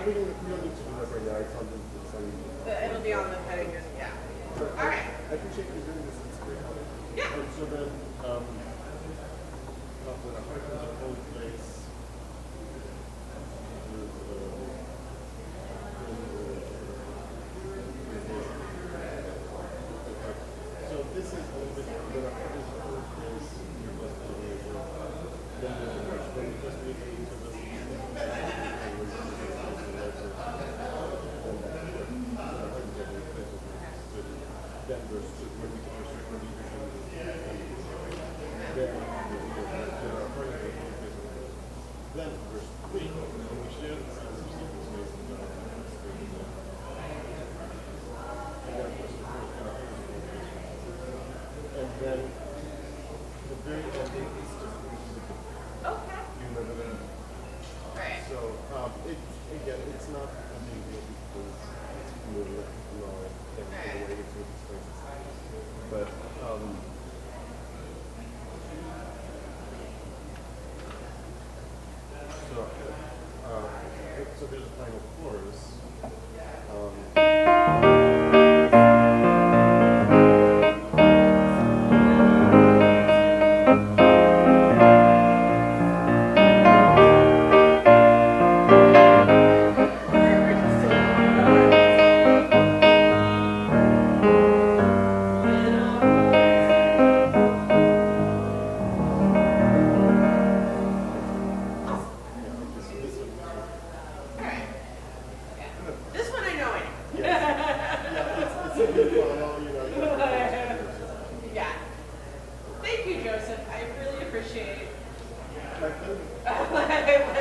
we don't need to do that right now. It's on the It'll be on the heading, yeah. All right. I appreciate you doing this. It's great. Yeah. So then, when a heart is a holy place, so this is a little bit when a heart is a holy place, you're blessed to be able then there's a much when you just make it into the then verse 2, when we can restrict when we can then verse 3, when we share the sense of secret space and God and then the very ending is just Okay. you remember that? Right. So again, it's not a big deal because it's familiar and all that and related to these things. But so there's a final chorus. This one I know it. It's a good one, you know. Yeah. Thank you, Joseph. I really appreciate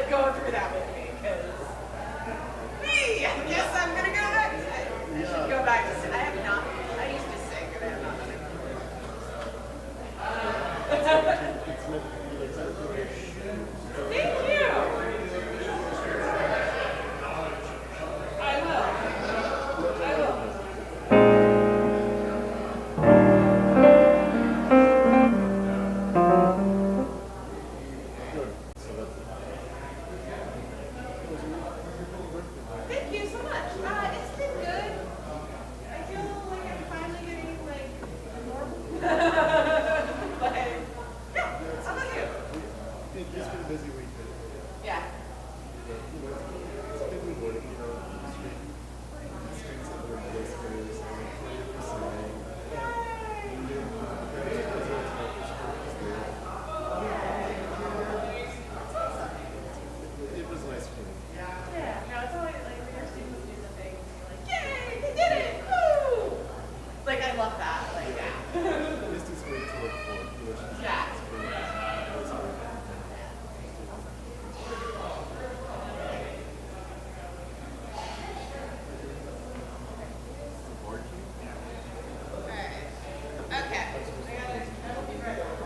going through that with me because I guess I'm gonna go back. I should go back. I have not. I used to sing, and I have not sing. Thank you. I will. I will. Thank you so much. It's been good. I feel like I'm finally getting normal. But yeah, how about you? It's just been a busy week. Yeah. It's been rewarding, you know, the streets of their places, it was nice for me. Yeah. No, it's always like when your students do the thing, you're like, yay, they did it! Woo! Like, I love that. Like, yeah. This is great to look forward to. Yeah. Okay. I will be right over.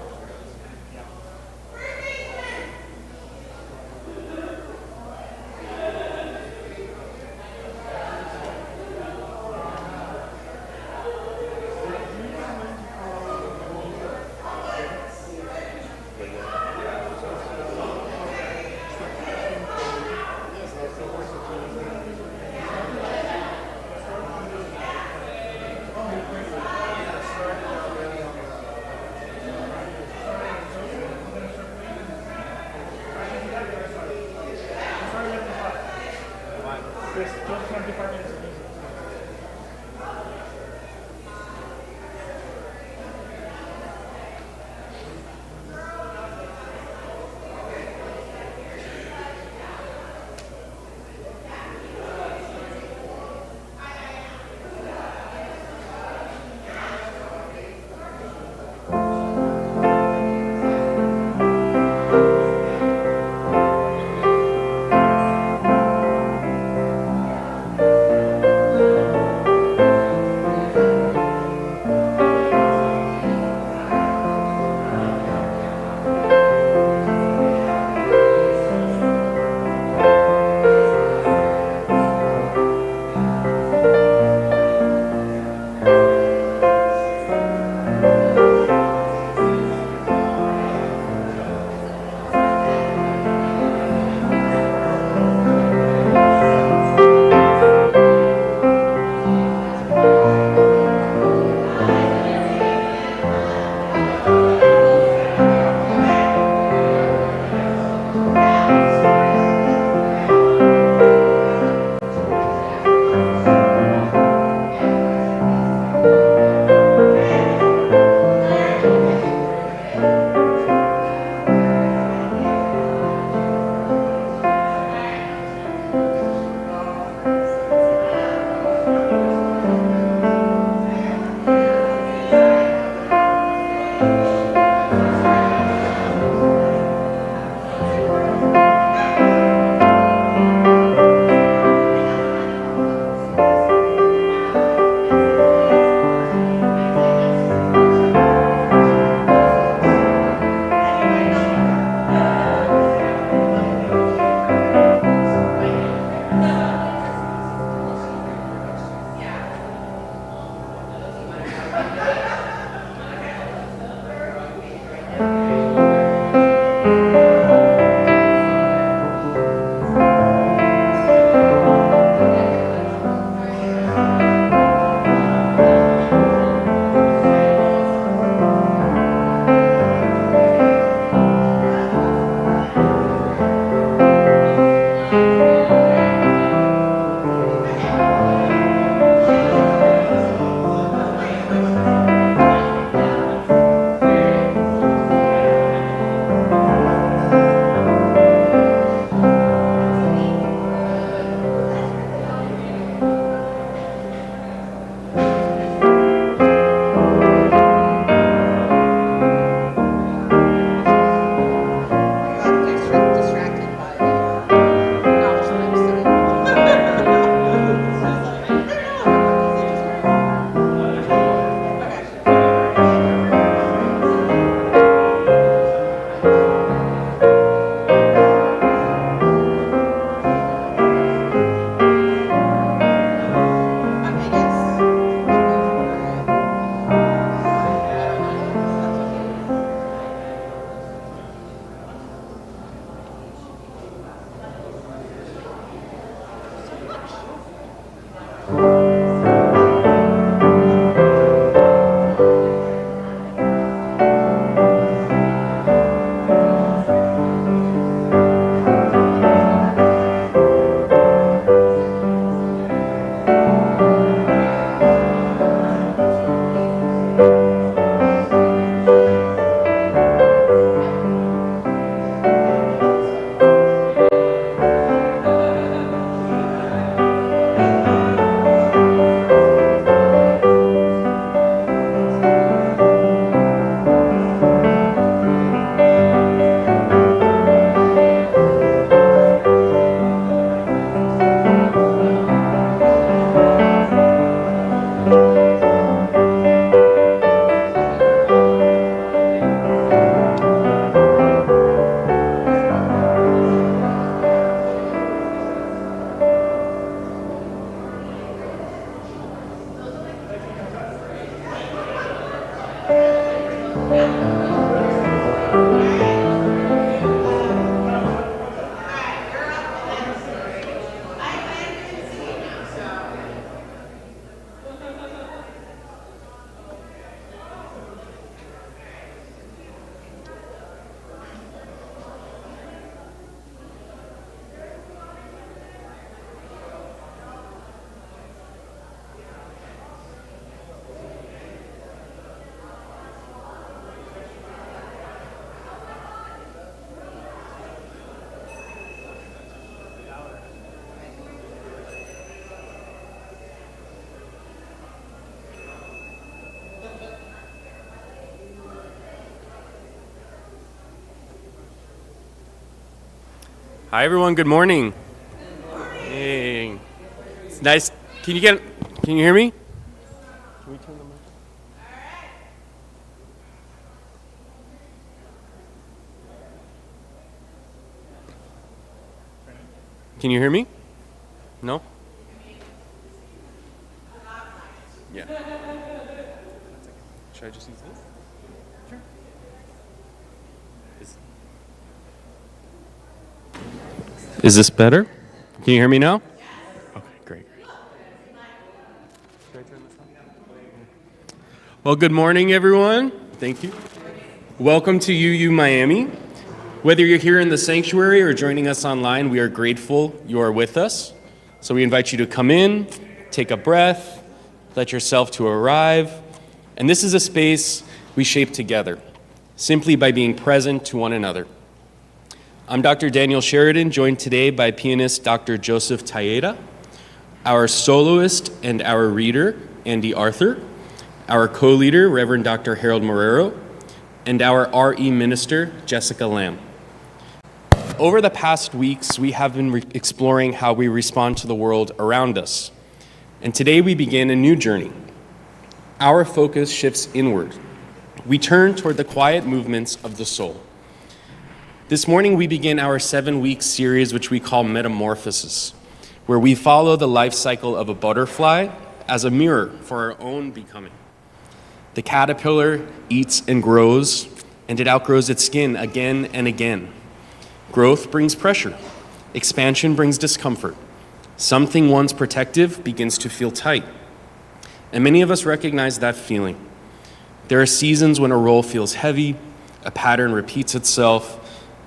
Hi everyone, good morning. Hey. It's nice. Can you hear me? Can we turn the mic? Can you hear me? No? Yeah. Should I just use this? Sure. Is this better? Can you hear me now? Okay, great. Should I turn this on? Well, good morning, everyone. Thank you. Welcome to UU Miami. Whether you're here in the sanctuary or joining us online, we are grateful you are with us. So we invite you to come in, take a breath, let yourself to arrive. And this is a space we shape together, simply by being present to one another. I'm Dr. Daniel Sheridan, joined today by pianist Dr. Joseph Tayeda, our soloist and our reader, Andy Arthur, our co-leader, Reverend Dr. Harold Marrero, and our RE minister, Jessica Lamb. Over the past weeks, we have been exploring how we respond to the world around us. And today we begin a new journey. Our focus shifts inward. We turn toward the quiet movements of the soul. This morning, we begin our 7-week series, which we call Metamorphosis, where we follow the life cycle of a butterfly as a mirror for our own becoming. The caterpillar eats and grows, and it outgrows its skin again and again. Growth brings pressure. Expansion brings discomfort. Something once protective begins to feel tight. And many of us recognize that feeling. There are seasons when a role feels heavy, a pattern repeats itself,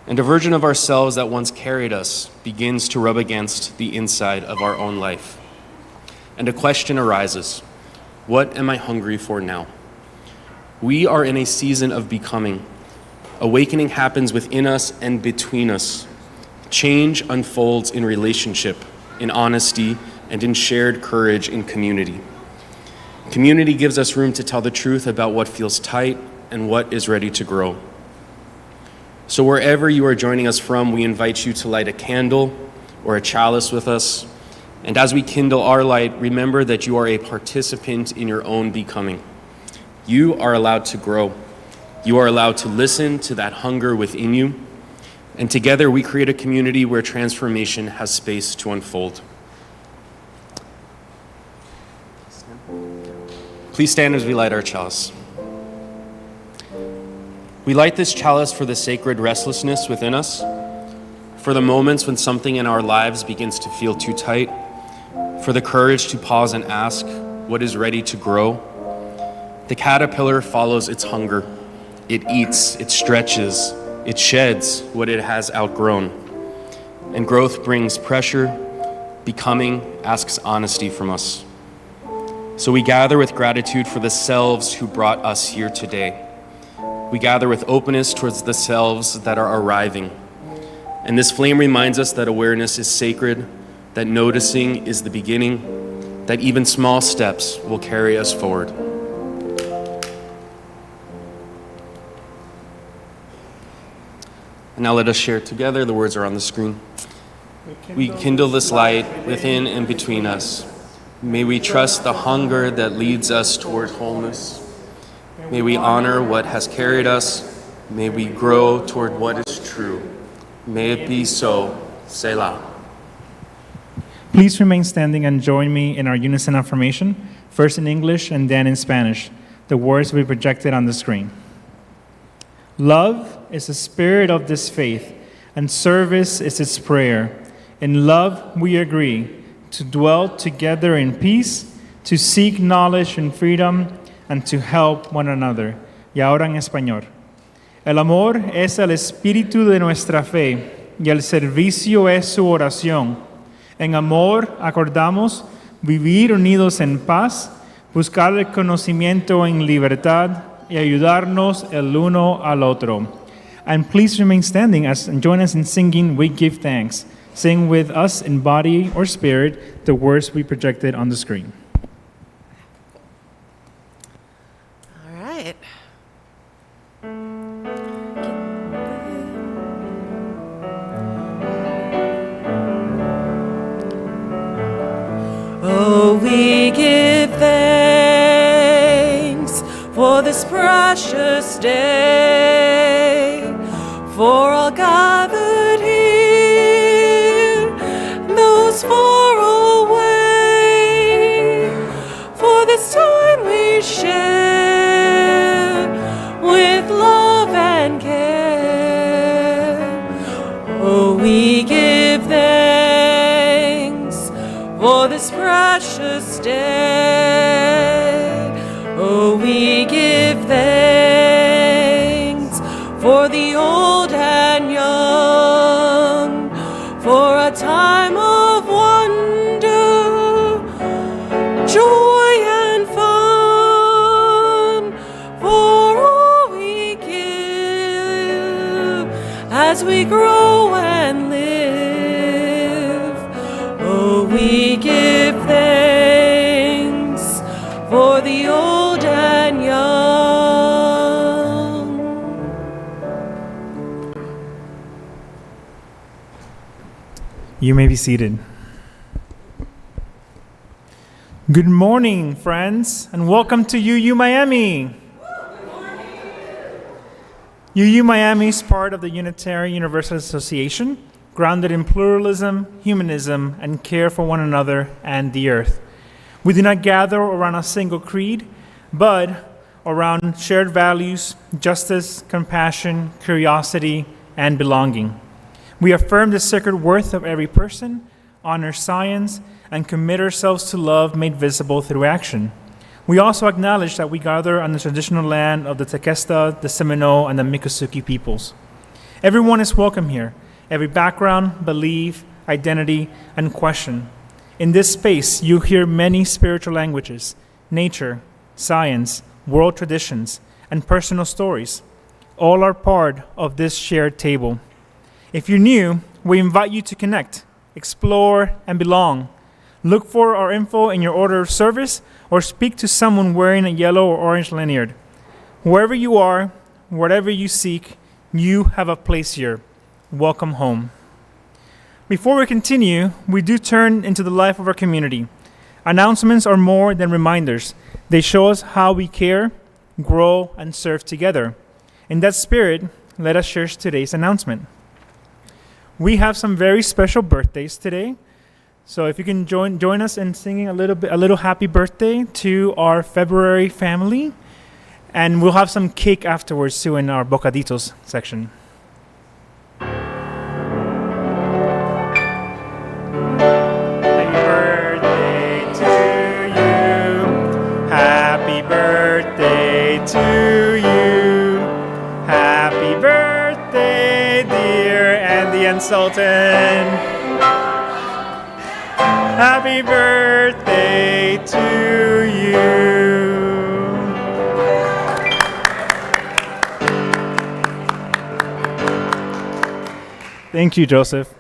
and a version of ourselves that once carried us begins to rub against the inside of our own life. And a question arises: what am I hungry for now? We are in a season of becoming. Awakening happens within us and between us. Change unfolds in relationship, in honesty, and in shared courage in community. Community gives us room to tell the truth about what feels tight and what is ready to grow. So wherever you are joining us from, we invite you to light a candle or a chalice with us. And as we kindle our light, remember that you are a participant in your own becoming. You are allowed to grow. You are allowed to listen to that hunger within you. And together we create a community where transformation has space to unfold. Please stand as we light our chalice. We light this chalice for the sacred restlessness within us, for the moments when something in our lives begins to feel too tight, for the courage to pause and ask what is ready to grow. The caterpillar follows its hunger. It eats, it stretches, it sheds what it has outgrown. And growth brings pressure. Becoming asks honesty from us. So we gather with gratitude for the selves who brought us here today. We gather with openness towards the selves that are arriving. And this flame reminds us that awareness is sacred, that noticing is the beginning, that even small steps will carry us forward. And now let us share together. The words are on the screen. We kindle this light within and between us. May we trust the hunger that leads us toward wholeness. May we honor what has carried us. May we grow toward what is true. May it be so. Selah. Please remain standing and join me in our unison affirmation, first in English and then in Spanish. The words will be projected on the screen. Love is the spirit of this faith, and service is its prayer. In love we agree to dwell together in peace, to seek knowledge and freedom, and to help one another. Y ahora en español. El amor es el espíritu de nuestra fe, y el servicio es su oración. En amor acordamos vivir unidos en paz, buscar el conocimiento en libertad, y ayudarnos el uno al otro. And please remain standing and join us in singing We Give Thanks. Sing with us in body or spirit the words we projected on the screen. All right. Oh, we give thanks for this precious day, for all gathered here, those far away, for this time we share with love and care. Oh, we give thanks for this precious day. Oh, we give thanks for the old and young, for a time of wonder, joy and fun, for all we give as we grow and live. Oh, we give thanks for the old and young. You may be seated. Good morning, friends, and welcome to UU Miami. UU Miami is part of the Unitarian Universalist Association, grounded in pluralism, humanism, and care for one another and the earth. We do not gather around a single creed, but around shared values, justice, compassion, curiosity, and belonging. We affirm the sacred worth of every person, honor science, and commit ourselves to love made visible through action. We also acknowledge that we gather on the traditional land of the Tequesta, the Seminole, and the Miccosukee peoples. Everyone is welcome here, every background, belief, identity, and question. In this space, you hear many spiritual languages, nature, science, world traditions, and personal stories. All are part of this shared table. If you're new, we invite you to connect, explore, and belong. Look for our info in your order of service or speak to someone wearing a yellow or orange lanyard. Wherever you are, whatever you seek, you have a place here. Welcome home. Before we continue, we do turn into the life of our community. Announcements are more than reminders. They show us how we care, grow, and serve together. In that spirit, let us share today's announcement. We have some very special birthdays today. So if you can join us in singing a little happy birthday to our February family. And we'll have some cake afterwards too in our bocaditos section. Happy birthday to you. Happy birthday, dear Andy and Sultan. Happy birthday to you. Thank you, Joseph.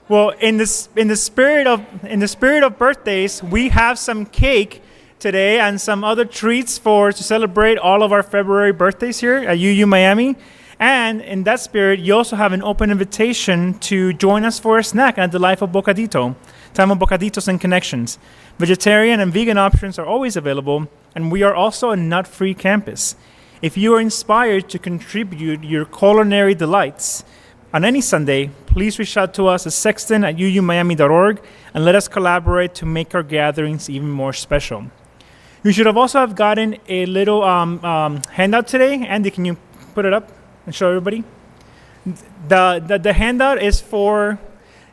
Well, in the spirit of birthdays, we have some cake today and some other treats to celebrate all of our February birthdays here at UU Miami. And in that spirit, you also have an open invitation to join us for a snack at the Life of Bocadito, time of Bocaditos and Connections. Vegetarian and vegan options are always available, and we are also a nut-free campus. If you are inspired to contribute your culinary delights on any Sunday, please reach out to us at sexton@uumiami.org and let us collaborate to make our gatherings even more special. You should have also gotten a little handout today. Andy, can you put it up and show everybody? The handout is for,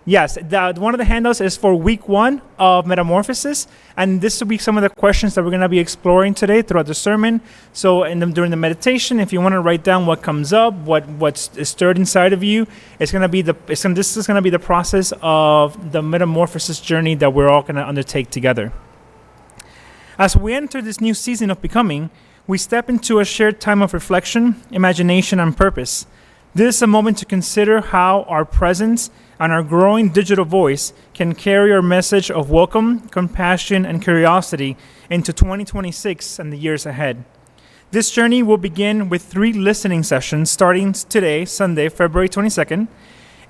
yes, one of the handouts is for week 1 of Metamorphosis, and this will be some of the questions that we're going to be exploring today throughout the sermon. So during the meditation, if you want to write down what comes up, what's stirred inside of you, this is going to be the process of the Metamorphosis journey that we're all going to undertake together. As we enter this new season of becoming, we step into a shared time of reflection, imagination, and purpose. This is a moment to consider how our presence and our growing digital voice can carry our message of welcome, compassion, and curiosity into 2026 and the years ahead. This journey will begin with 3 listening sessions starting today, Sunday, February 22nd.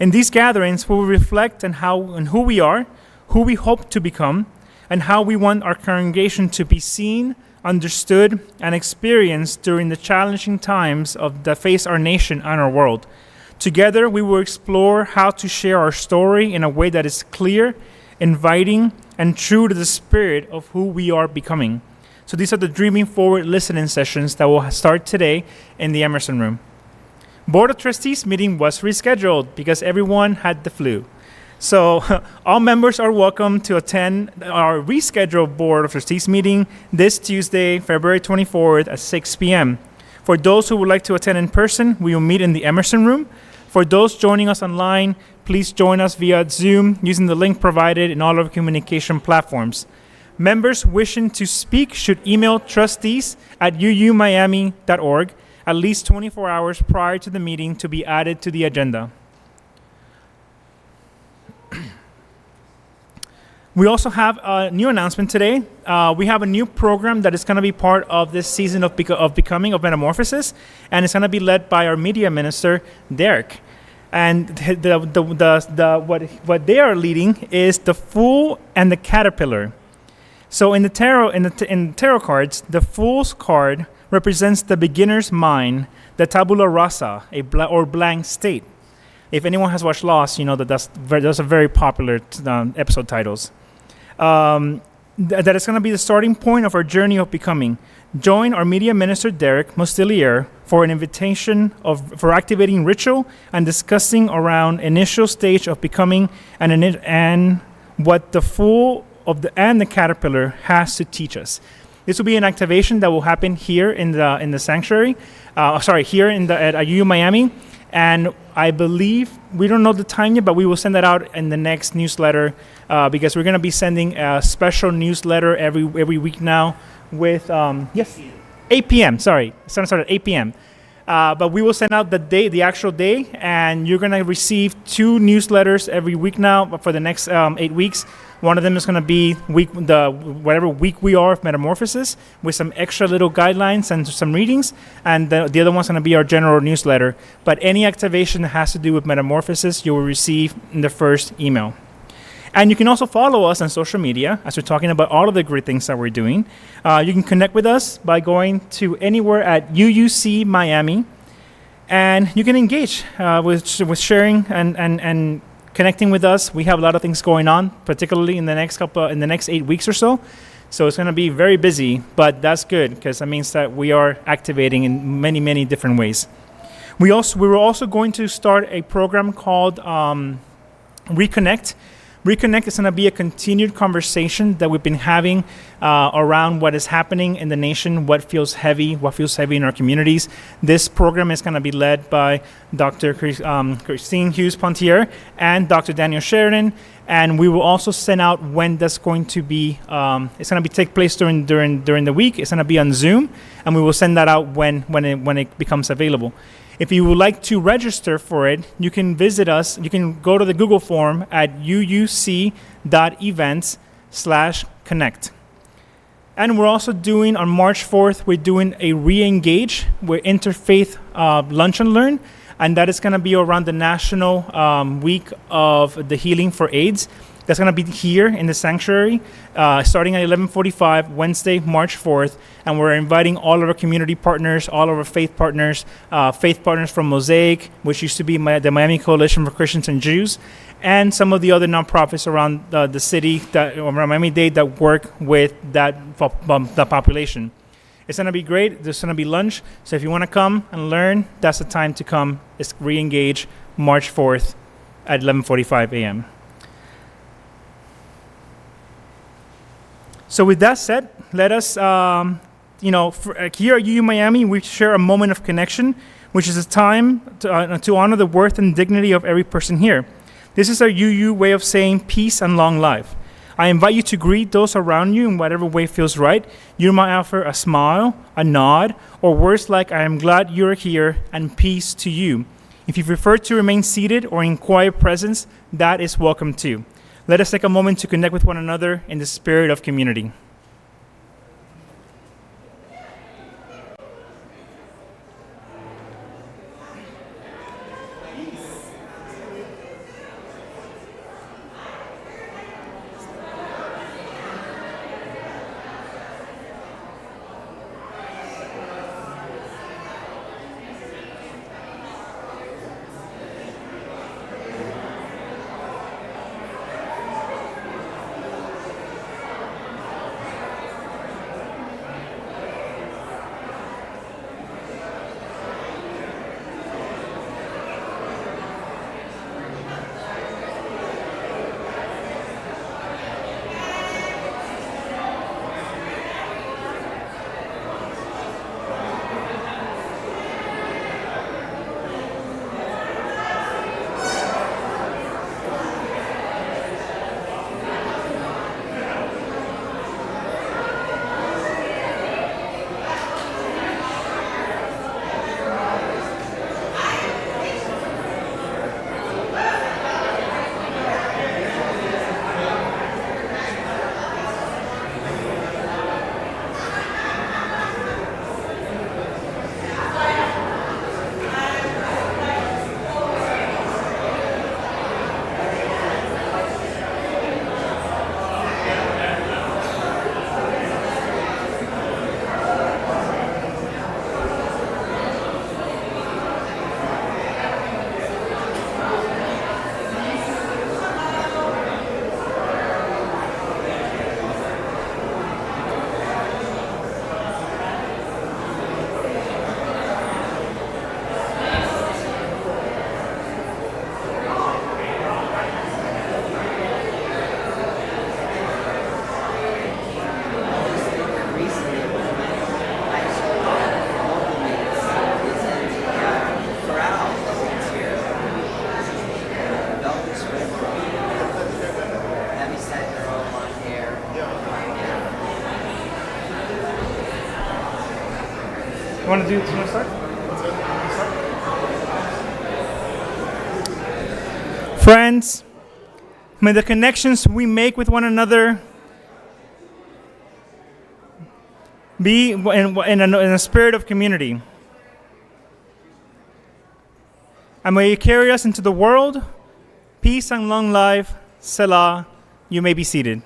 In these gatherings, we will reflect on who we are, who we hope to become, and how we want our congregation to be seen, understood, and experienced during the challenging times that face our nation and our world. Together, we will explore how to share our story in a way that is clear, inviting, and true to the spirit of who we are becoming. So these are the Dreaming Forward listening sessions that will start today in the Emerson Room. Board of Trustees meeting was rescheduled because everyone had the flu. So all members are welcome to attend our rescheduled Board of Trustees meeting this Tuesday, February 24th at 6 p.m. For those who would like to attend in person, we will meet in the Emerson Room. For those joining us online, please join us via Zoom using the link provided in all of our communication platforms. Members wishing to speak should email trustees@uumiami.org at least 24 hours prior to the meeting to be added to the agenda. We also have a new announcement today. We have a new program that is going to be part of this season of Becoming, of Metamorphosis, and it's going to be led by our media minister, Derek. And what they are leading is the Fool and the Caterpillar. So in the tarot cards, the Fool's card represents the beginner's mind, the tabula rasa, or blank state. If anyone has watched Lost, you know that's a very popular episode titles. That is going to be the starting point of our journey of becoming. Join our media minister, Derek Mostelier, for an invitation for activating ritual and discussing around initial stage of becoming and what the Fool and the Caterpillar has to teach us. This will be an activation that will happen here in the sanctuary, here at UU Miami. And I believe, we don't know the time yet, but we will send that out in the next newsletter because we're going to be sending a special newsletter every week now with, 8 p.m., sorry. It's going to start at 8 p.m. But we will send out the actual day, and you're going to receive 2 newsletters every week now for the next 8 weeks. One of them is going to be whatever week we are of Metamorphosis with some extra little guidelines and some readings. And the other one's going to be our general newsletter. But any activation that has to do with Metamorphosis, you will receive in the first email. And you can also follow us on social media as we're talking about all of the great things that we're doing. You can connect with us by going to anywhere at UUC Miami. And you can engage with sharing and connecting with us. We have a lot of things going on, particularly in the next 8 weeks or so. So it's going to be very busy, but that's good because that means that we are activating in many, many different ways. We were also going to start a program called Reconnect. Reconnect is going to be a continued conversation that we've been having around what is happening in the nation, what feels heavy in our communities. This program is going to be led by Dr. Christine Hughes-Pontier and Dr. Daniel Sheridan, and we will also send out when that's going to be. It's going to take place during the week. It's going to be on Zoom, and we will send that out when it becomes available. If you would like to register for it, you can visit us. You can go to the Google form at uuc.events/connect. And we're also doing, on March 4th, we're doing a re-engage, we're interfaith lunch and learn, and that is going to be around the National Week of the Healing for AIDS. That's going to be here in the sanctuary, starting at 11:45, Wednesday, March 4th. And we're inviting all of our community partners, all of our faith partners from Mosaic, which used to be the Miami Coalition for Christians and Jews, and some of the other nonprofits around the city, around Miami-Dade, that work with that population. It's going to be great. There's going to be lunch. So if you want to come and learn, that's the time to come. It's re-engage March 4th at 11:45 a.m. So with that said, let us, here at UU Miami, we share a moment of connection, which is a time to honor the worth and dignity of every person here. This is our UU way of saying peace and long life. I invite you to greet those around you in whatever way feels right. You might offer a smile, a nod, or words like, I am glad you're here, and peace to you. If you prefer to remain seated or in quiet presence, that is welcome too. Let us take a moment to connect with one another in the spirit of community. You want to start? Friends, may the connections we make with one another be in a spirit of community. And may you carry us into the world. Peace and long life. Selah. You may be seated.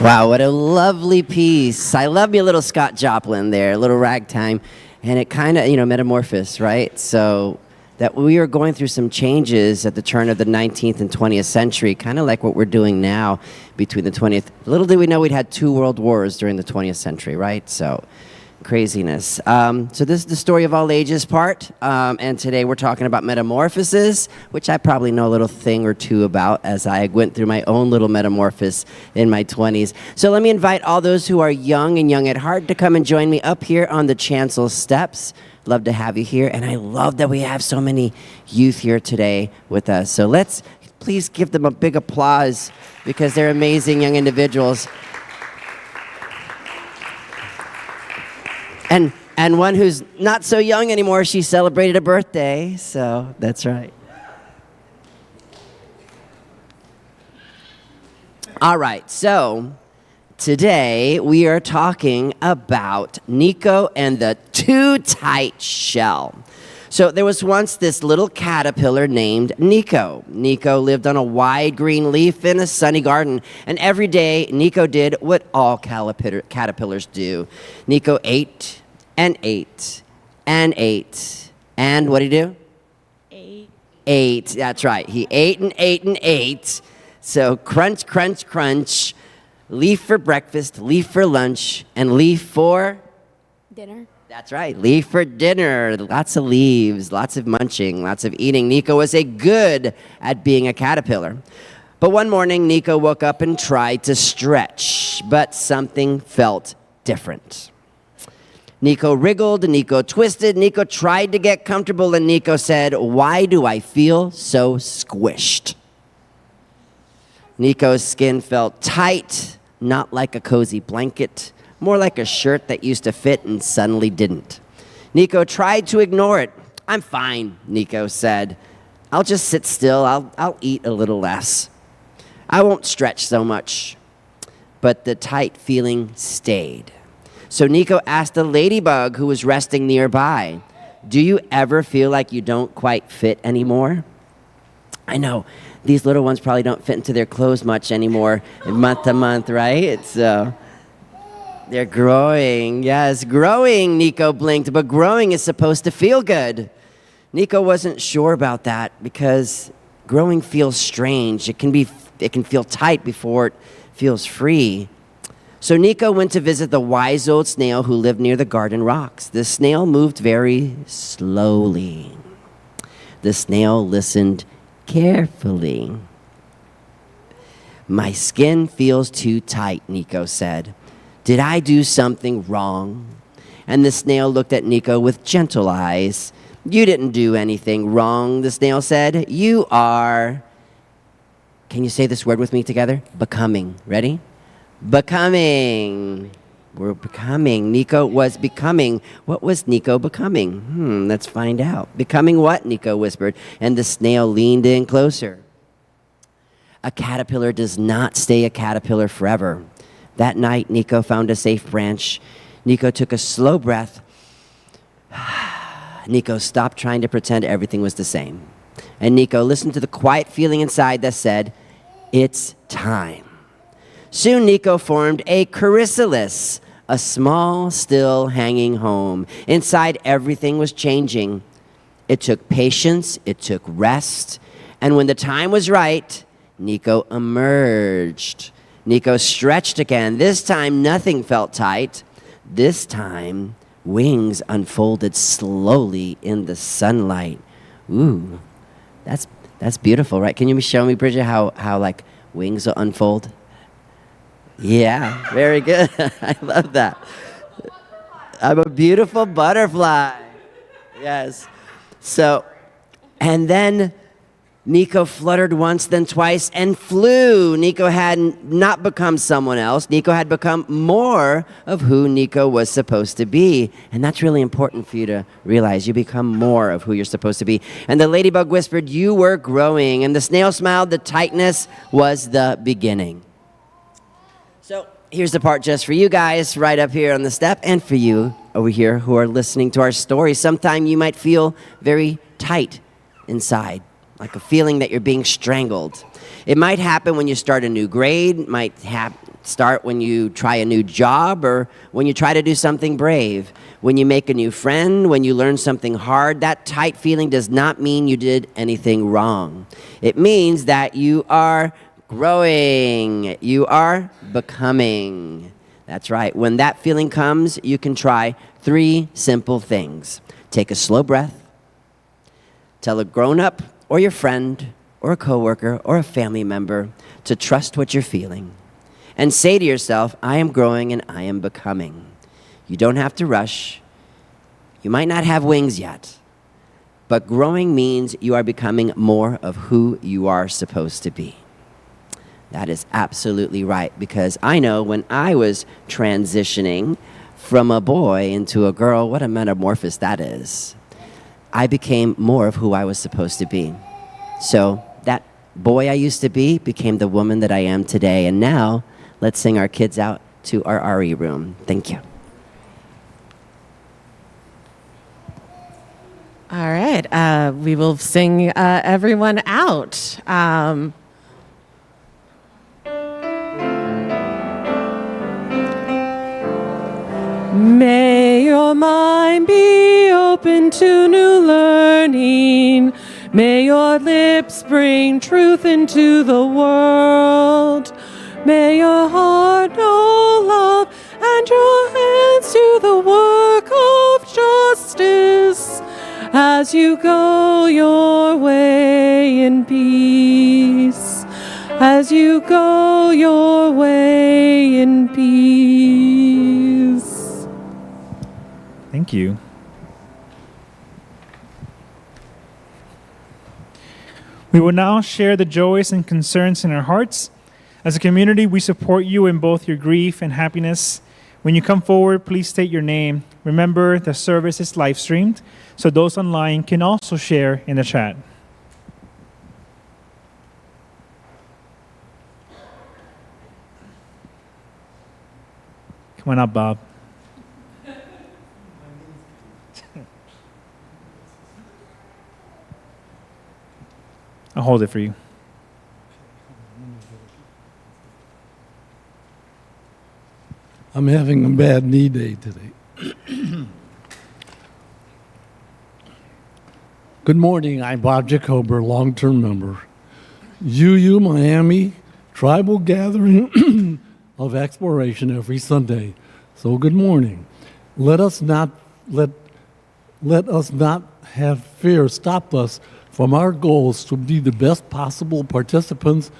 Wow, what a lovely piece. I love me a little Scott Joplin there, a little ragtime. And it kind of, metamorphosed, right? So that we were going through some changes at the turn of the 19th and 20th century, kind of like what we're doing now between the 20th. Little did we know we'd had 2 world wars during the 20th century, right? So craziness. So this is the story of all ages part, and today we're talking about metamorphosis, which I probably know a little thing or two about as I went through my own little metamorphosis in my 20s. So let me invite all those who are young and young at heart to come and join me up here on the chancel steps. Love to have you here, and I love that we have so many youth here today with us. So let's please give them a big applause because they're amazing young individuals. And one who's not so young anymore, she celebrated a birthday, so that's right. All right, so today we are talking about Nico and the too tight shell. So there was once this little caterpillar named Nico. Nico lived on a wide green leaf in a sunny garden, and every day Nico did what all caterpillars do. Nico ate and ate and ate. And what did he do? Ate. That's right. He ate and ate and ate. So crunch, crunch, crunch. Leaf for breakfast, leaf for lunch, and leaf for? Dinner. That's right, leaf for dinner. Lots of leaves, lots of munching, lots of eating. Nico was good at being a caterpillar. But one morning, Nico woke up and tried to stretch, but something felt different. Nico wriggled, Nico twisted, Nico tried to get comfortable, and Nico said, "Why do I feel so squished?" Nico's skin felt tight, not like a cozy blanket, more like a shirt that used to fit and suddenly didn't. Nico tried to ignore it. "I'm fine," Nico said. "I'll just sit still. I'll eat a little less. I won't stretch so much." But the tight feeling stayed. So Nico asked a ladybug who was resting nearby, "Do you ever feel like you don't quite fit anymore?" I know, these little ones probably don't fit into their clothes much anymore month to month, right? So they're growing. Yes, growing, Nico blinked, but growing is supposed to feel good. Nico wasn't sure about that because growing feels strange. It can feel tight before it feels free. So Nico went to visit the wise old snail who lived near the garden rocks. The snail moved very slowly. The snail listened carefully. "My skin feels too tight," Nico said. "Did I do something wrong?" And the snail looked at Nico with gentle eyes. "You didn't do anything wrong," the snail said. "You are," can you say this word with me together? Becoming. Ready? Becoming. We're becoming. Nico was becoming. What was Nico becoming? Let's find out. "Becoming what?" Nico whispered, and the snail leaned in closer. A caterpillar does not stay a caterpillar forever. That night, Nico found a safe branch. Nico took a slow breath. Nico stopped trying to pretend everything was the same. And Nico listened to the quiet feeling inside that said, "It's time." Soon Nico formed a chrysalis, a small, still hanging home. Inside, everything was changing. It took patience, it took rest, and when the time was right, Nico emerged. Nico stretched again. This time, nothing felt tight. This time, wings unfolded slowly in the sunlight. Ooh, that's beautiful, right? Can you show me, Bridget, how like wings will unfold? Yeah, very good. I love that. I'm a beautiful butterfly. Yes. So, and then Nico fluttered once, then twice, and flew. Nico had not become someone else. Nico had become more of who Nico was supposed to be. And that's really important for you to realize. You become more of who you're supposed to be. And the ladybug whispered, "You were growing." And the snail smiled, "The tightness was the beginning." So here's the part just for you guys right up here on the step, and for you over here who are listening to our story. Sometime you might feel very tight inside. like a feeling that you're being strangled. It might happen when you start a new grade, might start when you try a new job, or when you try to do something brave. When you make a new friend, when you learn something hard, that tight feeling does not mean you did anything wrong. It means that you are growing, you are becoming. That's right. When that feeling comes, you can try 3 simple things. Take a slow breath. Tell a grown-up or your friend or a coworker or a family member to trust what you're feeling. And say to yourself, I am growing and I am becoming. You don't have to rush. You might not have wings yet. But growing means you are becoming more of who you are supposed to be. That is absolutely right, because I know when I was transitioning from a boy into a girl, what a metamorphosis that is. I became more of who I was supposed to be. So that boy I used to be became the woman that I am today. And now, let's sing our kids out to our RE room. Thank you. All right, we will sing everyone out. May your mind be open to new learning. May your lips bring truth into the world. May your heart know love and your hands do the work of justice as you go your way in peace. As you go your way in peace. Thank you. We will now share the joys and concerns in our hearts. As a community, we support you in both your grief and happiness. When you come forward, please state your name. Remember, the service is live streamed, so those online can also share in the chat. Come on up, Bob. I'll hold it for you. I'm having a bad knee day today. Good morning, I'm Bob Jacober, long-term member. UU Miami Tribal Gathering of Exploration every Sunday. So good morning. Let us not have fear stop us from our goals to be the best possible participants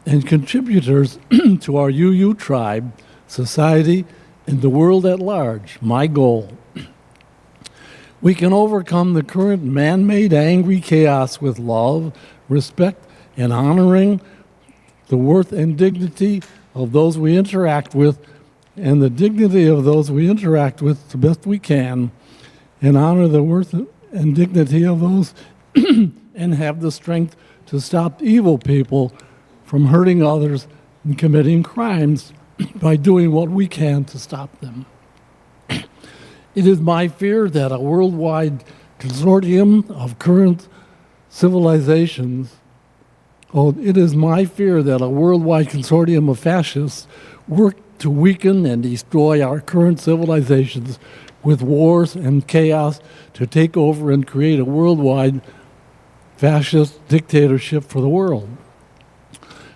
and contributors to our UU tribe, society, and the world at large. My goal. We can overcome the current man-made angry chaos with love, respect, and honoring the worth and dignity of those we interact with, and the dignity of those we interact with the best we can, and honor the worth and dignity of those and have the strength to stop evil people from hurting others and committing crimes by doing what we can to stop them. It is my fear that a worldwide consortium of current civilizations, it is my fear that a worldwide consortium of fascists work to weaken and destroy our current civilizations with wars and chaos to take over and create a worldwide fascist dictatorship for the world.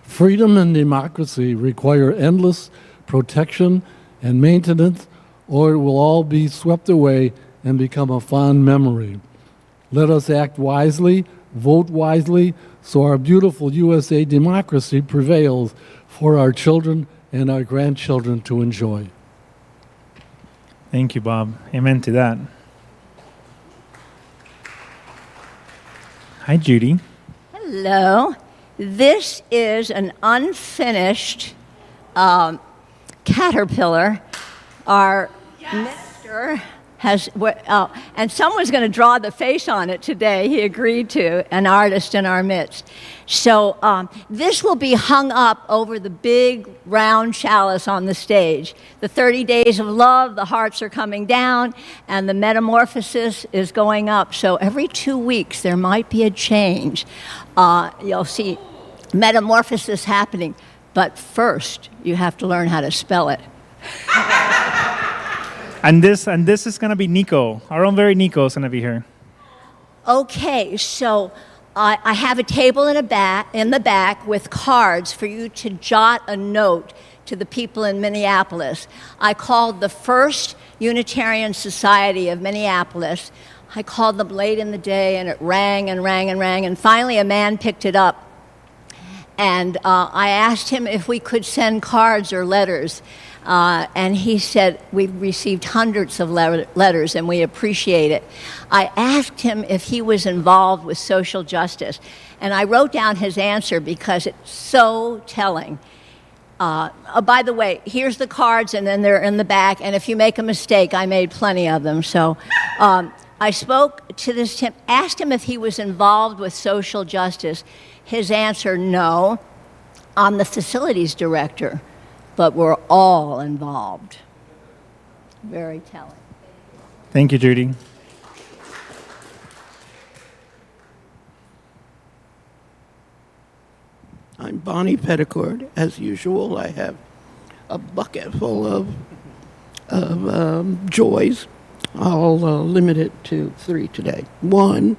Freedom and democracy require endless protection and maintenance, or it will all be swept away and become a fond memory. Let us act wisely, vote wisely, so our beautiful USA democracy prevails for our children and our grandchildren to enjoy. Thank you, Bob. Amen to that. Hi, Judy. Hello. This is an unfinished caterpillar. Our Mr. and someone's going to draw the face on it today. He agreed to, an artist in our midst. So this will be hung up over the big round chalice on the stage. The 30 days of love, the hearts are coming down, and the metamorphosis is going up. So every 2 weeks there might be a change. You'll see metamorphosis happening, but first you have to learn how to spell it. And this is going to be Nico. Our own very Nico is going to be here. Okay, so I have a table in the back with cards for you to jot a note to the people in Minneapolis. I called the First Unitarian Society of Minneapolis. I called them late in the day, and it rang and rang and rang, and finally a man picked it up. And I asked him if we could send cards or letters. And he said, we've received hundreds of letters and we appreciate it. I asked him if he was involved with social justice. And I wrote down his answer because it's so telling. By the way, here's the cards, and then they're in the back. And if you make a mistake, I made plenty of them. So I spoke to this, asked him if he was involved with social justice. His answer, no. I'm the facilities director. But we're all involved. Very telling. Thank you, Judy. I'm Bonnie Petticord. As usual, I have a bucket full of joys. I'll limit it to 3 today. One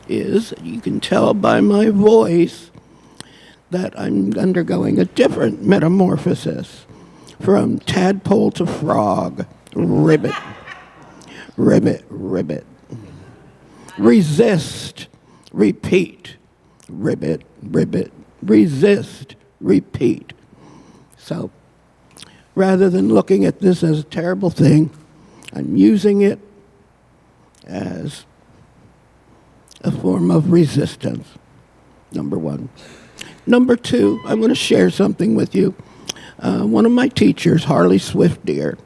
is, you can tell by my voice that I'm undergoing a different metamorphosis. From tadpole to frog, ribbit, ribbit, ribbit. Resist, repeat, ribbit, ribbit. Resist, repeat. So, rather than looking at this as a terrible thing, I'm using it as a form of resistance, number one. Number two, I'm going to share something with you. One of my teachers, Harley Swift-Deer,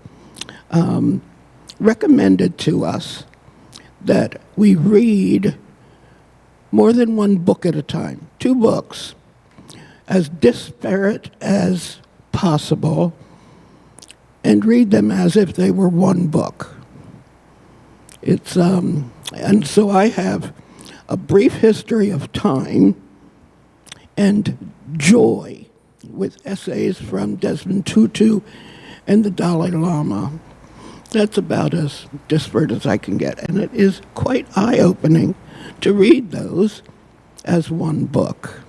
recommended to us that we read more than one book at a time, 2 books, as disparate as possible, and read them as if they were one book. And so I have A Brief History of Time and Joy, with essays from Desmond Tutu and the Dalai Lama. That's about as disparate as I can get, and it is quite eye-opening to read those as one book.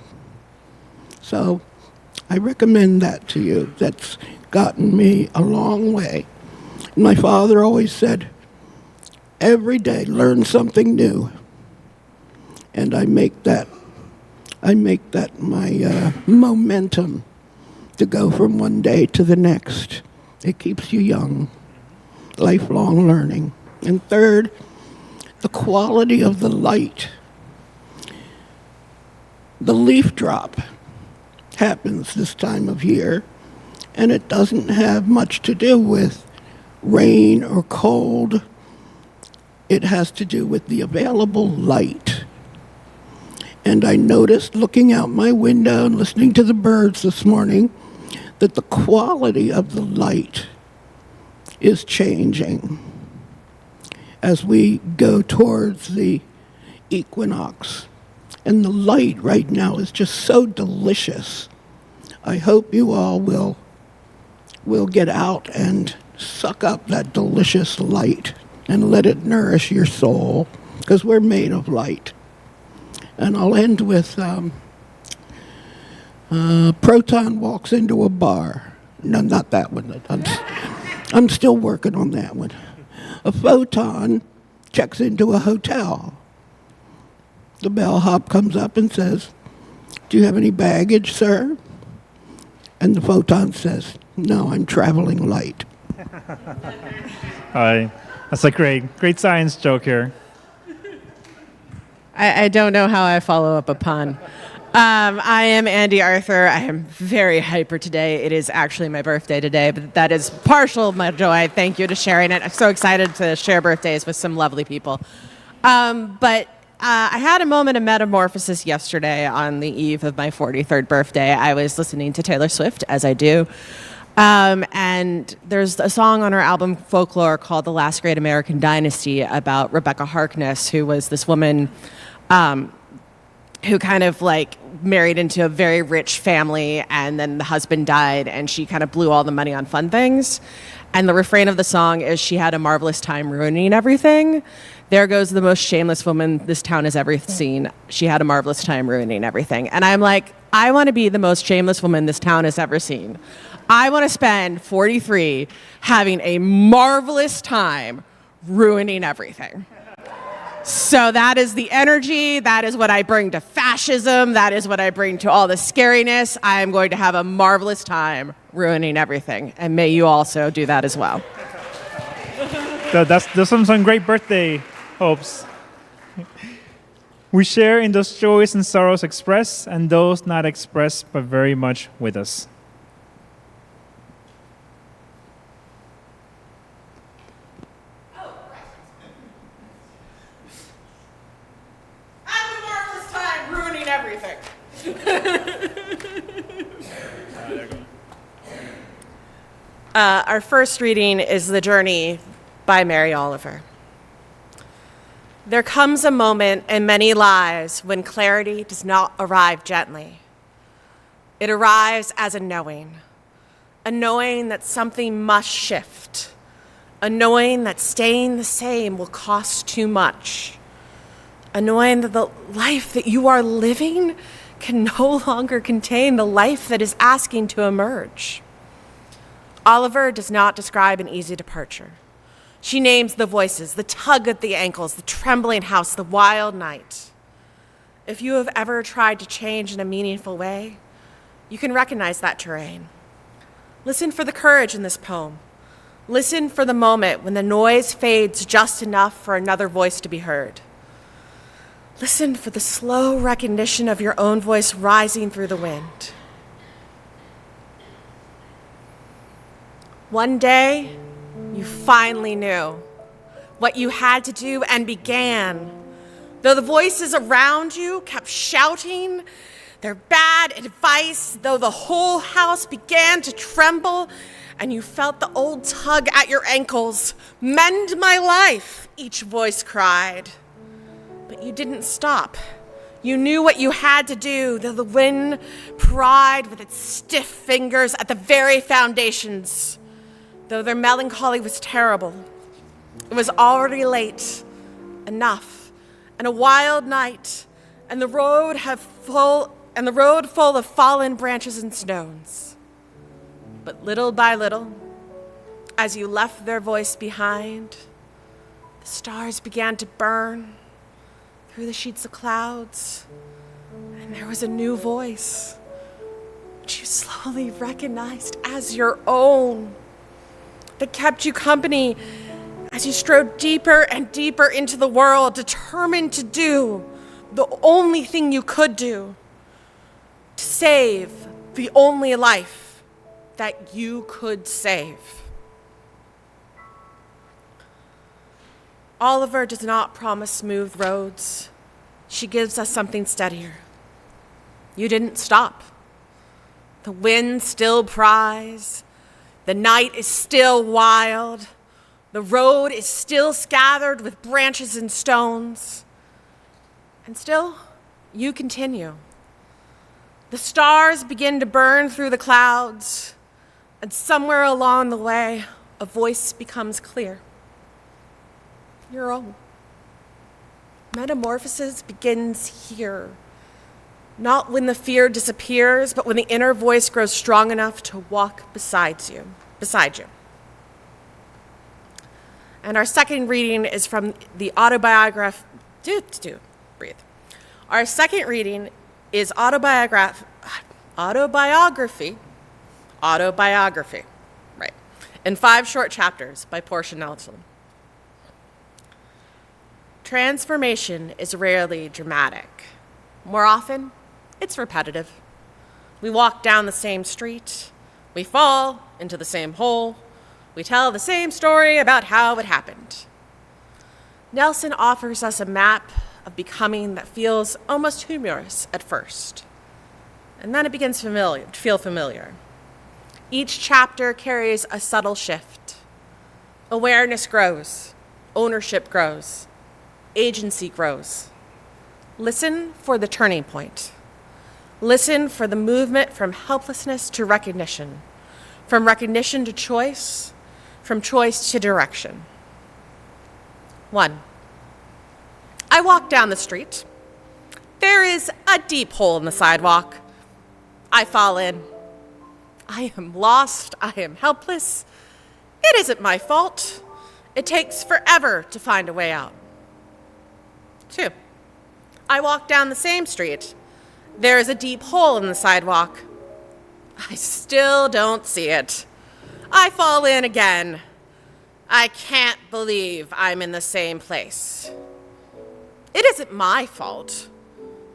So I recommend that to you. That's gotten me a long way. My father always said, every day learn something new, and I make that my momentum to go from one day to the next. It keeps you young, lifelong learning. And third, the quality of the light. The leaf drop happens this time of year, and it doesn't have much to do with rain or cold. It has to do with the available light. And I noticed, looking out my window and listening to the birds this morning, that the quality of the light is changing as we go towards the equinox. And the light right now is just so delicious. I hope you all will get out and suck up that delicious light and let it nourish your soul, because we're made of light. And I'll end with Proton walks into a bar. No, not that one. I'm still working on that one. A photon checks into a hotel. The bellhop comes up and says, "Do you have any baggage, sir?" And the photon says, "No, I'm traveling light." That's a great science joke here. I don't know how I follow up a pun. I am Andy Arthur. I am very hyper today. It is actually my birthday today, but that is partial my joy. Thank you to sharing it. I'm so excited to share birthdays with some lovely people. But I had a moment of metamorphosis yesterday on the eve of my 43rd birthday. I was listening to Taylor Swift, as I do. And there's a song on her album Folklore called The Last Great American Dynasty about Rebecca Harkness, who was this woman who kind of like married into a very rich family, and then the husband died and she kind of blew all the money on fun things. And the refrain of the song is, she had a marvelous time ruining everything. There goes the most shameless woman this town has ever seen. She had a marvelous time ruining everything. And I'm like, I want to be the most shameless woman this town has ever seen. I want to spend 43 having a marvelous time ruining everything. So that is the energy. That is what I bring to fascism. That is what I bring to all the scariness. I am going to have a marvelous time ruining everything. And may you also do that as well. So those are some great birthday hopes. We share in those joys and sorrows expressed, and those not expressed but very much with us. Have a marvelous time ruining everything. Our first reading is The Journey by Mary Oliver. There comes a moment in many lives when clarity does not arrive gently. It arrives as a knowing that something must shift, a knowing that staying the same will cost too much, a knowing that the life that you are living can no longer contain the life that is asking to emerge. Oliver does not describe an easy departure. She names the voices, the tug at the ankles, the trembling house, the wild night. If you have ever tried to change in a meaningful way, you can recognize that terrain. Listen for the courage in this poem. Listen for the moment when the noise fades just enough for another voice to be heard. Listen for the slow recognition of your own voice rising through the wind. One day, you finally knew what you had to do and began. Though the voices around you kept shouting their bad advice, though the whole house began to tremble, and you felt the old tug at your ankles, "Mend my life," each voice cried. But you didn't stop. You knew what you had to do, though the wind pried with its stiff fingers at the very foundations. Though their melancholy was terrible, it was already late enough, and a wild night, and the road full of fallen branches and stones. But little by little, as you left their voice behind, the stars began to burn through the sheets of clouds, and there was a new voice, which you slowly recognized as your own, that kept you company as you strode deeper and deeper into the world, determined to do the only thing you could do, to save the only life that you could save. Oliver does not promise smooth roads. She gives us something steadier. You didn't stop. The wind still cries. The night is still wild. The road is still scattered with branches and stones. And still, you continue. The stars begin to burn through the clouds, and somewhere along the way, a voice becomes clear. Your own. Metamorphosis begins here. Not when the fear disappears, but when the inner voice grows strong enough to walk beside you. And our second reading is from the autobiography. Our second reading is autobiography, right, in 5 short chapters by Portia Nelson. Transformation is rarely dramatic. More often, It's repetitive. We walk down the same street. We fall into the same hole. We tell the same story about how it happened. Nelson offers us a map of becoming that feels almost humorous at first. And then it begins to feel familiar. Each chapter carries a subtle shift. Awareness grows. Ownership grows. Agency grows. Listen for the turning point. Listen for the movement from helplessness to recognition, from recognition to choice, from choice to direction. 1. I walk down the street. There is a deep hole in the sidewalk. I fall in. I am lost. I am helpless. It isn't my fault. It takes forever to find a way out. 2. I walk down the same street. There is a deep hole in the sidewalk. I still don't see it. I fall in again. I can't believe I'm in the same place. It isn't my fault.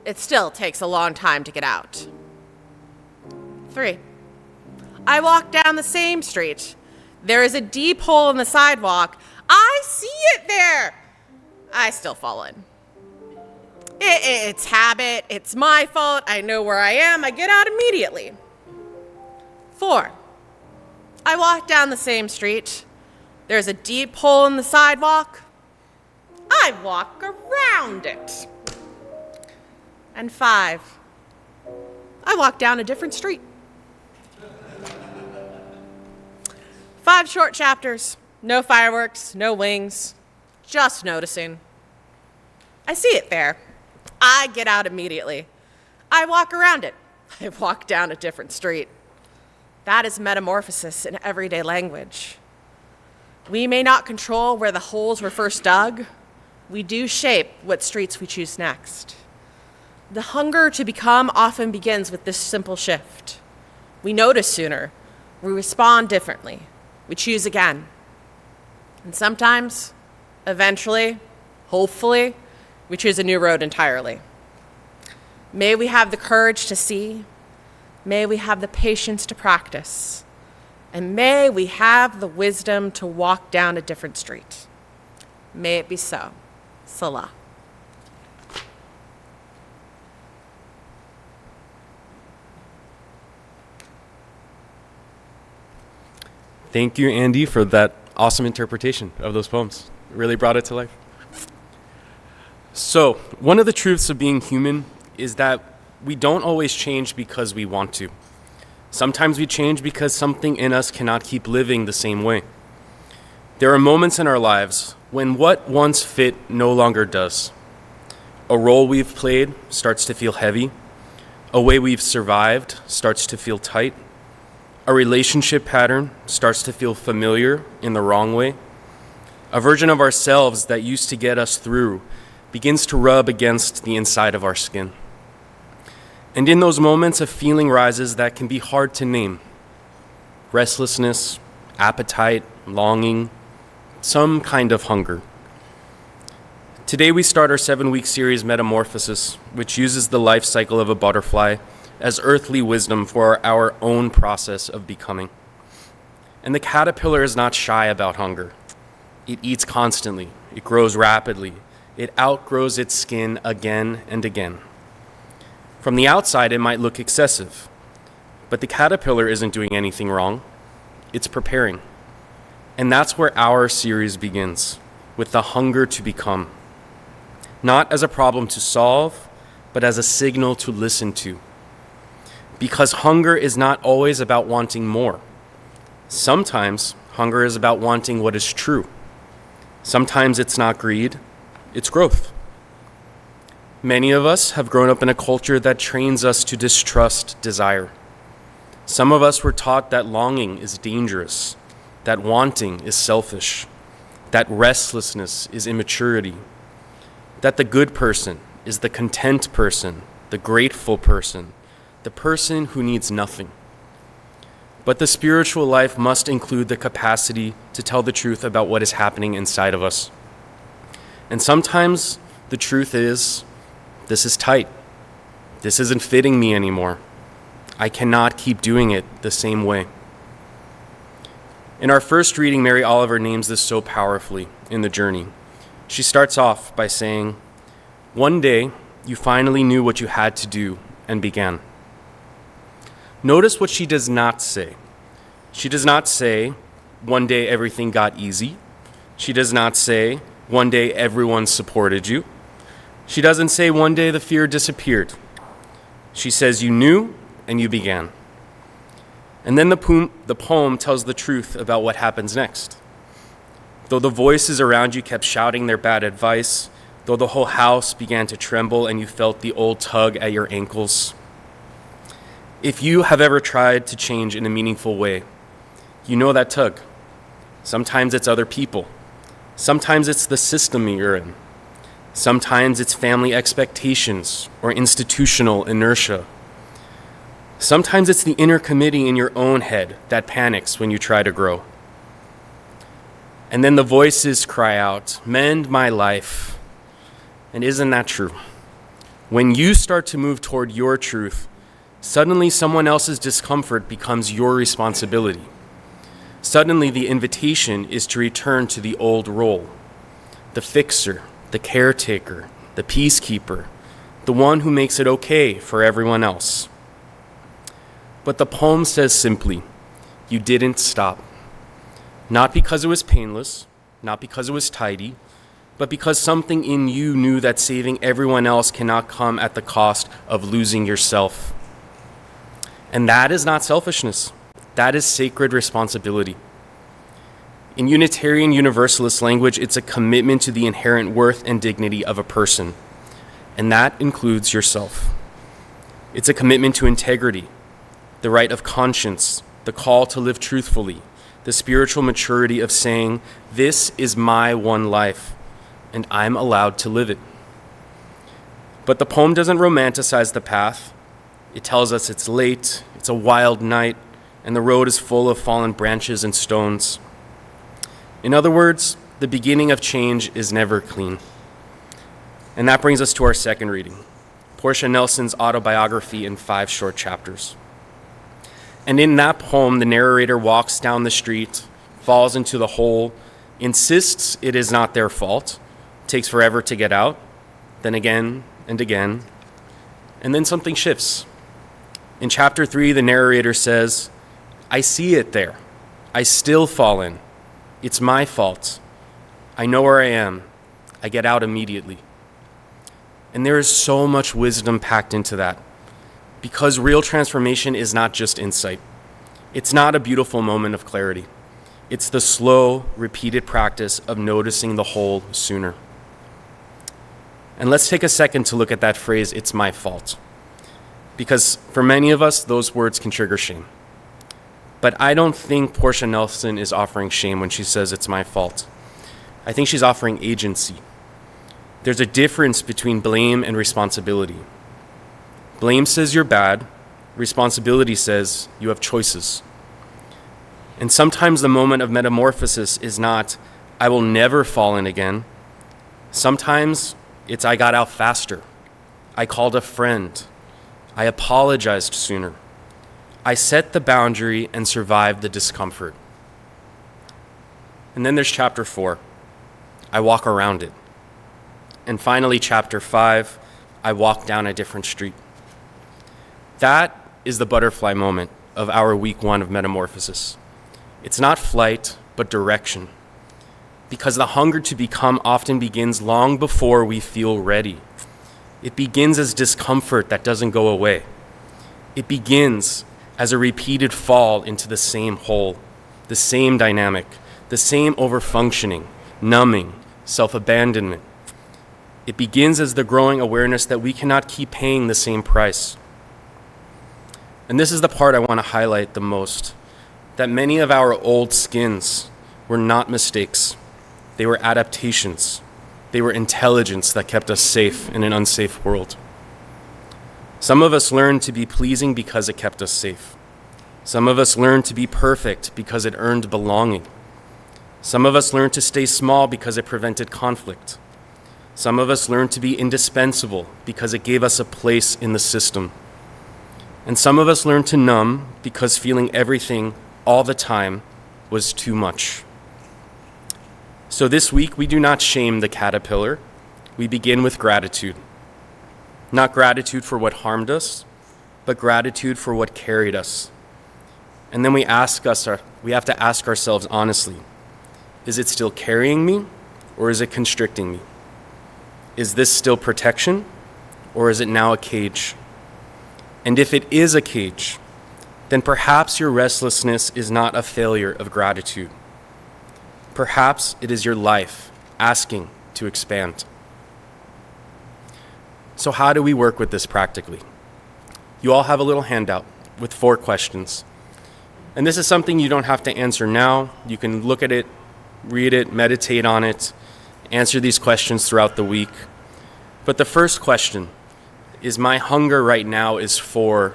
It still takes a long time to get out. 3. I walk down the same street. There is a deep hole in the sidewalk. I see it there. I still fall in. It's habit. It's my fault. I know where I am. I get out immediately. 4. I walk down the same street. There's a deep hole in the sidewalk. I walk around it. And 5. I walk down a different street. 5 short chapters. No fireworks, no wings. Just noticing. I see it there. I get out immediately. I walk around it. I walk down a different street. That is metamorphosis in everyday language. We may not control where the holes were first dug. We do shape what streets we choose next. The hunger to become often begins with this simple shift. We notice sooner. We respond differently. We choose again. And sometimes, eventually, hopefully, we choose a new road entirely. May we have the courage to see. May we have the patience to practice. And may we have the wisdom to walk down a different street. May it be so. Salah. Thank you, Andy, for that awesome interpretation of those poems. It really brought it to life. So, one of the truths of being human is that we don't always change because we want to. Sometimes we change because something in us cannot keep living the same way. There are moments in our lives when what once fit no longer does. A role we've played starts to feel heavy. A way we've survived starts to feel tight. A relationship pattern starts to feel familiar in the wrong way. A version of ourselves that used to get us through begins to rub against the inside of our skin. And in those moments, a feeling rises that can be hard to name. Restlessness, appetite, longing, some kind of hunger. Today we start our 7-week series, Metamorphosis, which uses the life cycle of a butterfly as earthly wisdom for our own process of becoming. And the caterpillar is not shy about hunger. It eats constantly. It grows rapidly. It outgrows its skin again and again. From the outside, it might look excessive, but the caterpillar isn't doing anything wrong. It's preparing. And that's where our series begins, with the hunger to become. Not as a problem to solve, but as a signal to listen to. Because hunger is not always about wanting more. Sometimes hunger is about wanting what is true. Sometimes it's not greed, it's growth. Many of us have grown up in a culture that trains us to distrust desire. Some of us were taught that longing is dangerous, that wanting is selfish, that restlessness is immaturity, that the good person is the content person, the grateful person, the person who needs nothing. But the spiritual life must include the capacity to tell the truth about what is happening inside of us. And sometimes the truth is, this is tight. This isn't fitting me anymore. I cannot keep doing it the same way. In our first reading, Mary Oliver names this so powerfully in The Journey. She starts off by saying, "One day, you finally knew what you had to do and began." Notice what she does not say. She does not say, "One day everything got easy." She does not say, "One day everyone supported you." She doesn't say, "One day the fear disappeared." She says, "You knew and you began." And then the poem tells the truth about what happens next. Though the voices around you kept shouting their bad advice, though the whole house began to tremble and you felt the old tug at your ankles, if you have ever tried to change in a meaningful way, you know that tug. Sometimes it's other people. Sometimes it's the system you're in. Sometimes it's family expectations or institutional inertia. Sometimes it's the inner committee in your own head that panics when you try to grow. And then the voices cry out, "Mend my life." And isn't that true? When you start to move toward your truth, suddenly someone else's discomfort becomes your responsibility. Suddenly the invitation is to return to the old role, the fixer, the caretaker, the peacekeeper, the one who makes it okay for everyone else. But the poem says simply, you didn't stop. Not because it was painless, not because it was tidy, but because something in you knew that saving everyone else cannot come at the cost of losing yourself. And that is not selfishness. That is sacred responsibility. In Unitarian Universalist language, it's a commitment to the inherent worth and dignity of a person, and that includes yourself. It's a commitment to integrity, the right of conscience, the call to live truthfully, the spiritual maturity of saying, "This is my one life, and I'm allowed to live it." But the poem doesn't romanticize the path. It tells us it's late, it's a wild night, and the road is full of fallen branches and stones. In other words, the beginning of change is never clean. And that brings us to our second reading, Portia Nelson's autobiography in 5 short chapters. And in that poem, the narrator walks down the street, falls into the hole, insists it is not their fault, takes forever to get out, then again and again, and then something shifts. In chapter 3, the narrator says, "I see it there. I still fall in. It's my fault. I know where I am. I get out immediately." And there is so much wisdom packed into that, because real transformation is not just insight. It's not a beautiful moment of clarity. It's the slow, repeated practice of noticing the whole sooner. And let's take a second to look at that phrase, "it's my fault." Because for many of us, those words can trigger shame. But I don't think Portia Nelson is offering shame when she says it's my fault. I think she's offering agency. There's a difference between blame and responsibility. Blame says you're bad. Responsibility says you have choices. And sometimes the moment of metamorphosis is not, "I will never fall in again." Sometimes it's, "I got out faster. I called a friend. I apologized sooner. I set the boundary and survived the discomfort." And then there's chapter 4. I walk around it. And finally, chapter 5, I walk down a different street. That is the butterfly moment of our week 1 of metamorphosis. It's not flight, but direction. Because the hunger to become often begins long before we feel ready. It begins as discomfort that doesn't go away. It begins as a repeated fall into the same hole, the same dynamic, the same overfunctioning, numbing, self-abandonment. It begins as the growing awareness that we cannot keep paying the same price. And this is the part I want to highlight the most, that many of our old skins were not mistakes. They were adaptations. They were intelligence that kept us safe in an unsafe world. Some of us learned to be pleasing because it kept us safe. Some of us learned to be perfect because it earned belonging. Some of us learned to stay small because it prevented conflict. Some of us learned to be indispensable because it gave us a place in the system. And some of us learned to numb because feeling everything all the time was too much. So this week, we do not shame the caterpillar. We begin with gratitude. Not gratitude for what harmed us, but gratitude for what carried us. And then we have to ask ourselves honestly, is it still carrying me, or is it constricting me? Is this still protection, or is it now a cage? And if it is a cage, then perhaps your restlessness is not a failure of gratitude. Perhaps it is your life asking to expand. So how do we work with this practically? You all have a little handout with 4 questions. And this is something you don't have to answer now. You can look at it, read it, meditate on it, answer these questions throughout the week. But the first question is, my hunger right now is for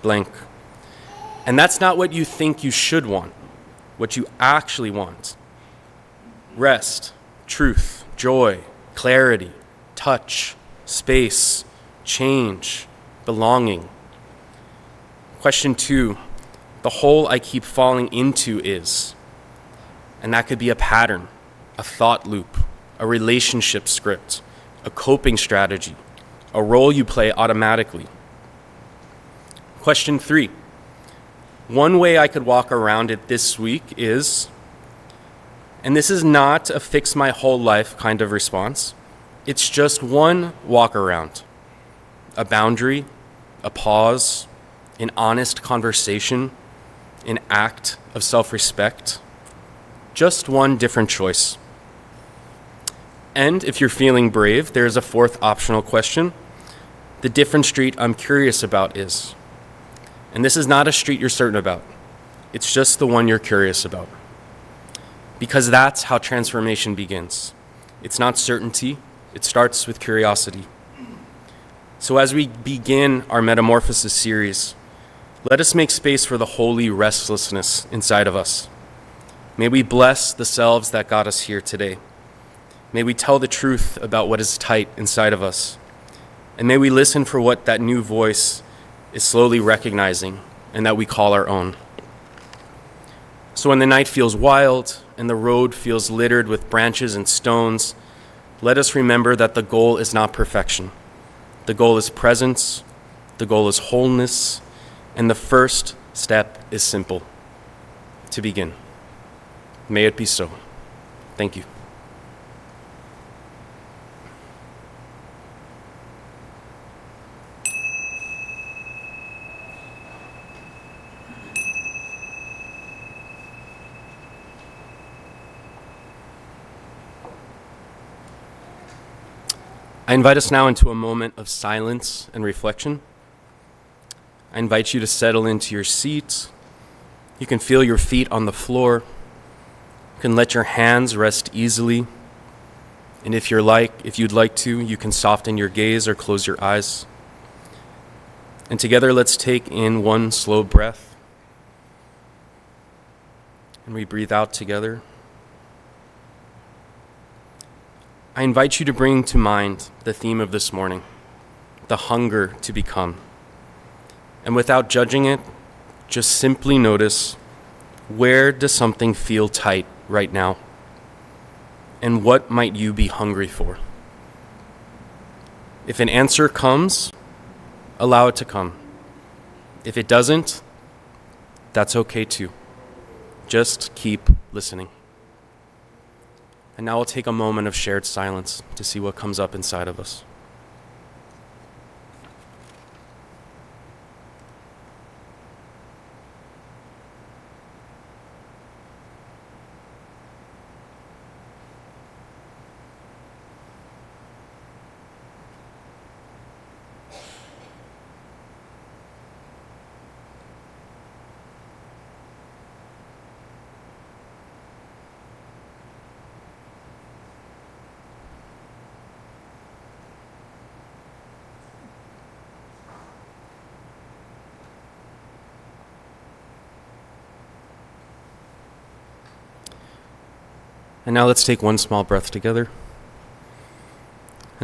blank. And that's not what you think you should want, what you actually want. Rest, truth, joy, clarity, touch, space, change, belonging. Question 2, the hole I keep falling into is, and that could be a pattern, a thought loop, a relationship script, a coping strategy, a role you play automatically. Question 3, one way I could walk around it this week is, and this is not a fix my whole life kind of response, it's just one walk around, a boundary, a pause, an honest conversation, an act of self-respect, just one different choice. And if you're feeling brave, there's a 4th optional question. The different street I'm curious about is, and this is not a street you're certain about, it's just the one you're curious about. Because that's how transformation begins. It's not certainty, it starts with curiosity. So as we begin our Metamorphosis series, let us make space for the holy restlessness inside of us. May we bless the selves that got us here today. May we tell the truth about what is tight inside of us. And may we listen for what that new voice is slowly recognizing and that we call our own. So when the night feels wild and the road feels littered with branches and stones, let us remember that the goal is not perfection. The goal is presence, the goal is wholeness, and the first step is simple: to begin. May it be so. Thank you. I invite us now into a moment of silence and reflection. I invite you to settle into your seat. You can feel your feet on the floor. You can let your hands rest easily. And if you'd like to, you can soften your gaze or close your eyes. And together, let's take in one slow breath. And we breathe out together. I invite you to bring to mind the theme of this morning, the hunger to become. And without judging it, just simply notice, where does something feel tight right now? And what might you be hungry for? If an answer comes, allow it to come. If it doesn't, that's okay too. Just keep listening. And now we'll take a moment of shared silence to see what comes up inside of us. And now let's take one small breath together.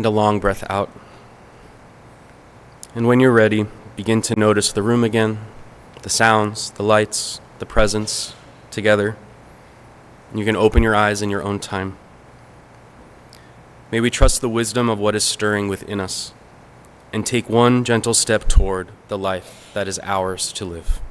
and a long breath out. And when you're ready, begin to notice the room again, the sounds, the lights, the presence together. You can open your eyes in your own time. May we trust the wisdom of what is stirring within us and take one gentle step toward the life that is ours to live.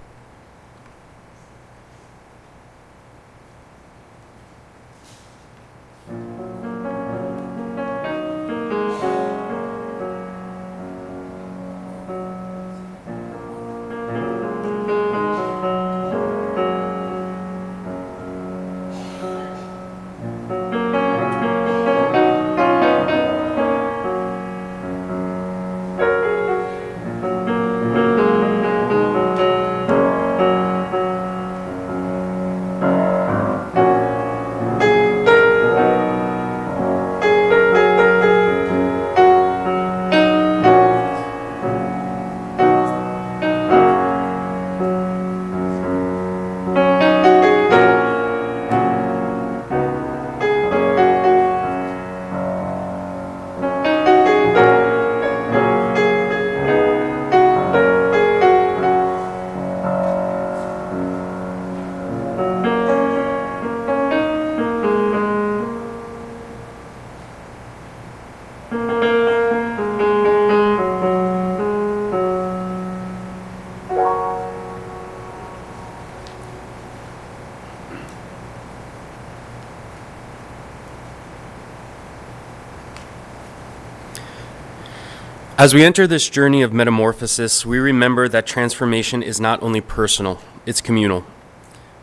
As we enter this journey of metamorphosis, we remember that transformation is not only personal, it's communal.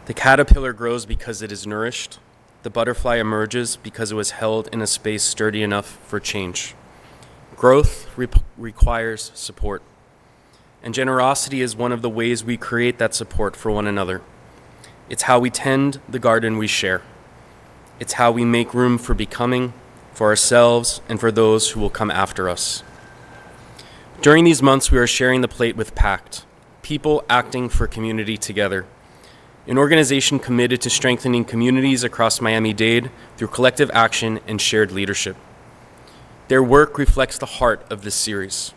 The caterpillar grows because it is nourished. The butterfly emerges because it was held in a space sturdy enough for change. Growth requires support, and generosity is one of the ways we create that support for one another. It's how we tend the garden we share. It's how we make room for becoming, for ourselves, and for those who will come after us. During these months, we are sharing the plate with PACT, people acting for community together, an organization committed to strengthening communities across Miami-Dade through collective action and shared leadership. Their work reflects the heart of this series.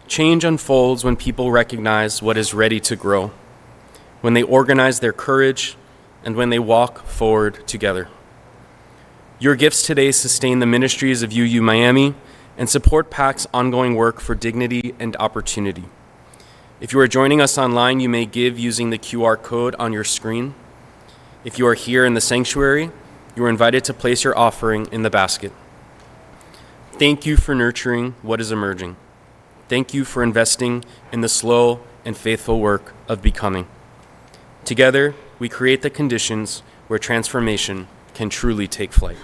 Change unfolds when people recognize what is ready to grow, when they organize their courage, and when they walk forward together. Your gifts today sustain the ministries of UU Miami and support PAC's ongoing work for dignity and opportunity. If you are joining us online, you may give using the QR code on your screen. If you are here in the sanctuary, you are invited to place your offering in the basket. Thank you for nurturing what is emerging. Thank you for investing in the slow and faithful work of becoming. Together, we create the conditions where transformation can truly take flight.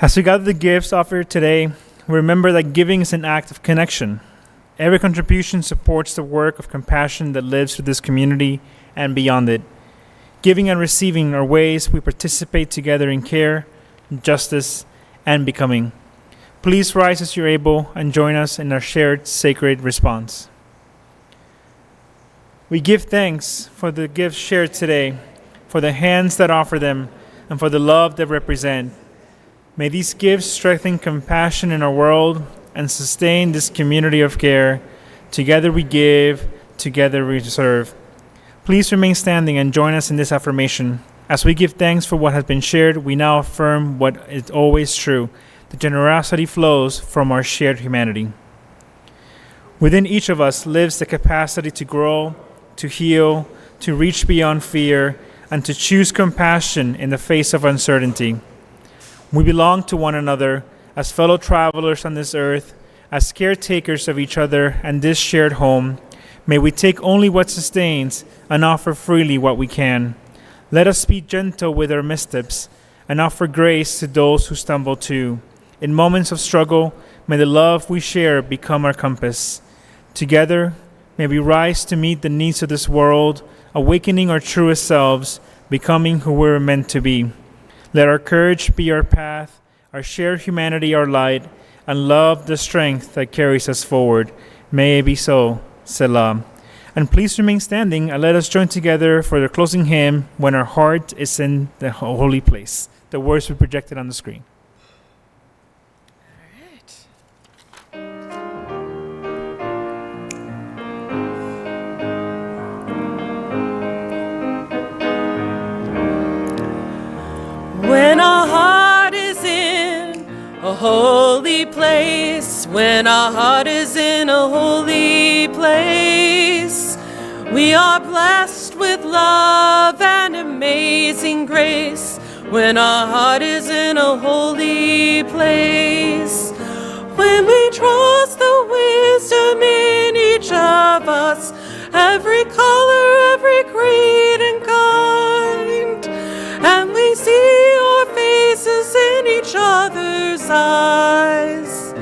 As we gather the gifts offered today, remember that giving is an act of connection. Every contribution supports the work of compassion that lives through this community and beyond it. Giving and receiving are ways we participate together in care, justice, and becoming. Please rise as you're able and join us in our shared sacred response. We give thanks for the gifts shared today, for the hands that offer them, and for the love they represent. May these gifts strengthen compassion in our world and sustain this community of care. Together we give, together we serve. Please remain standing and join us in this affirmation. As we give thanks for what has been shared, we now affirm what is always true. The generosity flows from our shared humanity. Within each of us lives the capacity to grow, to heal, to reach beyond fear, and to choose compassion in the face of uncertainty. We belong to one another as fellow travelers on this earth, as caretakers of each other and this shared home. May we take only what sustains and offer freely what we can. Let us be gentle with our missteps and offer grace to those who stumble too. In moments of struggle, may the love we share become our compass. Together, may we rise to meet the needs of this world, awakening our truest selves, becoming who we're meant to be. Let our courage be our path, our shared humanity our light, and love the strength that carries us forward. May it be so. Selah. And please remain standing and let us join together for the closing hymn, When Our Heart is in the Holy Place. The words will be projected on the screen. When our heart is in a holy place, when our heart is in a holy place, we are blessed with love and amazing grace. When our heart is in a holy place, when we trust the wisdom in each of us, every color, every creed and kind, and we see our faces in each other's eyes,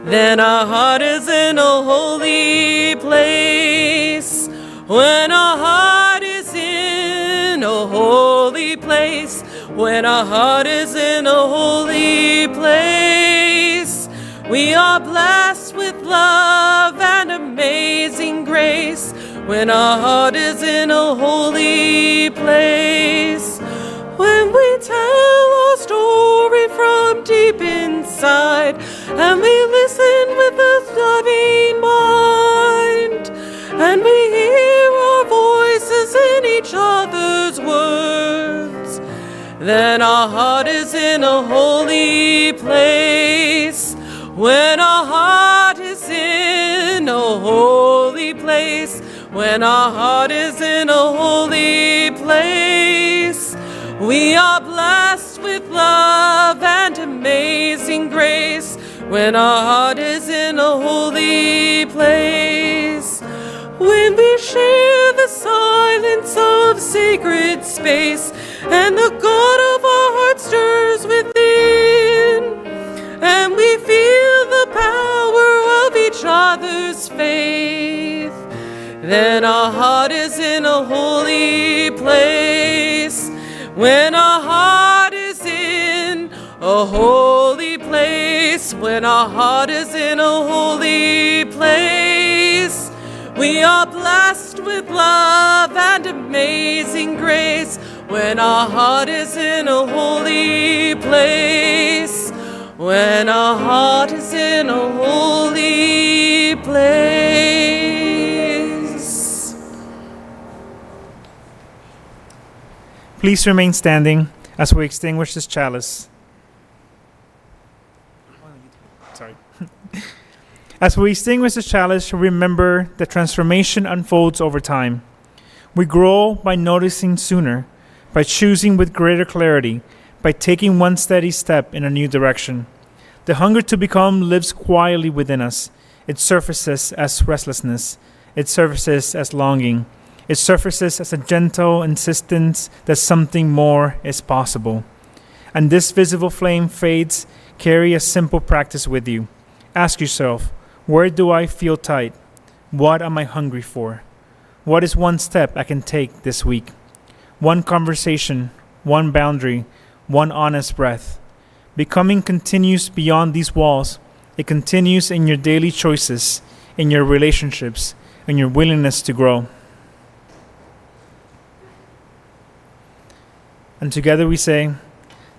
then our heart is in a holy place. When our heart is in a holy place, when our heart is in a holy place, we are blessed with love and amazing grace. When our heart is in a holy place, when we tell our story from deep inside, and we listen with a loving mind, and we hear our voices in each other's words, then our heart is in a holy place. When our heart is in a holy place, when our heart is in a holy place, we are blessed with love and amazing grace. When our heart is in a holy place, when we share the silence of sacred space, and the God of our heart stirs within, and we feel the power of each other's faith, then our heart is in a holy place. When our heart is in a holy place, when our heart is in a holy place, we are blessed with love and amazing grace. When our heart is in a holy place, when our heart is in a holy place. Please remain standing as we extinguish this chalice. Sorry. As we extinguish this chalice, remember that transformation unfolds over time. We grow by noticing sooner, by choosing with greater clarity, by taking one steady step in a new direction. The hunger to become lives quietly within us. It surfaces as restlessness. It surfaces as longing. It surfaces as a gentle insistence that something more is possible. And this visible flame fades. Carry a simple practice with you. Ask yourself, where do I feel tight? What am I hungry for? What is one step I can take this week? One conversation, one boundary, one honest breath. Becoming continues beyond these walls. It continues in your daily choices, in your relationships, in your willingness to grow. And together we say,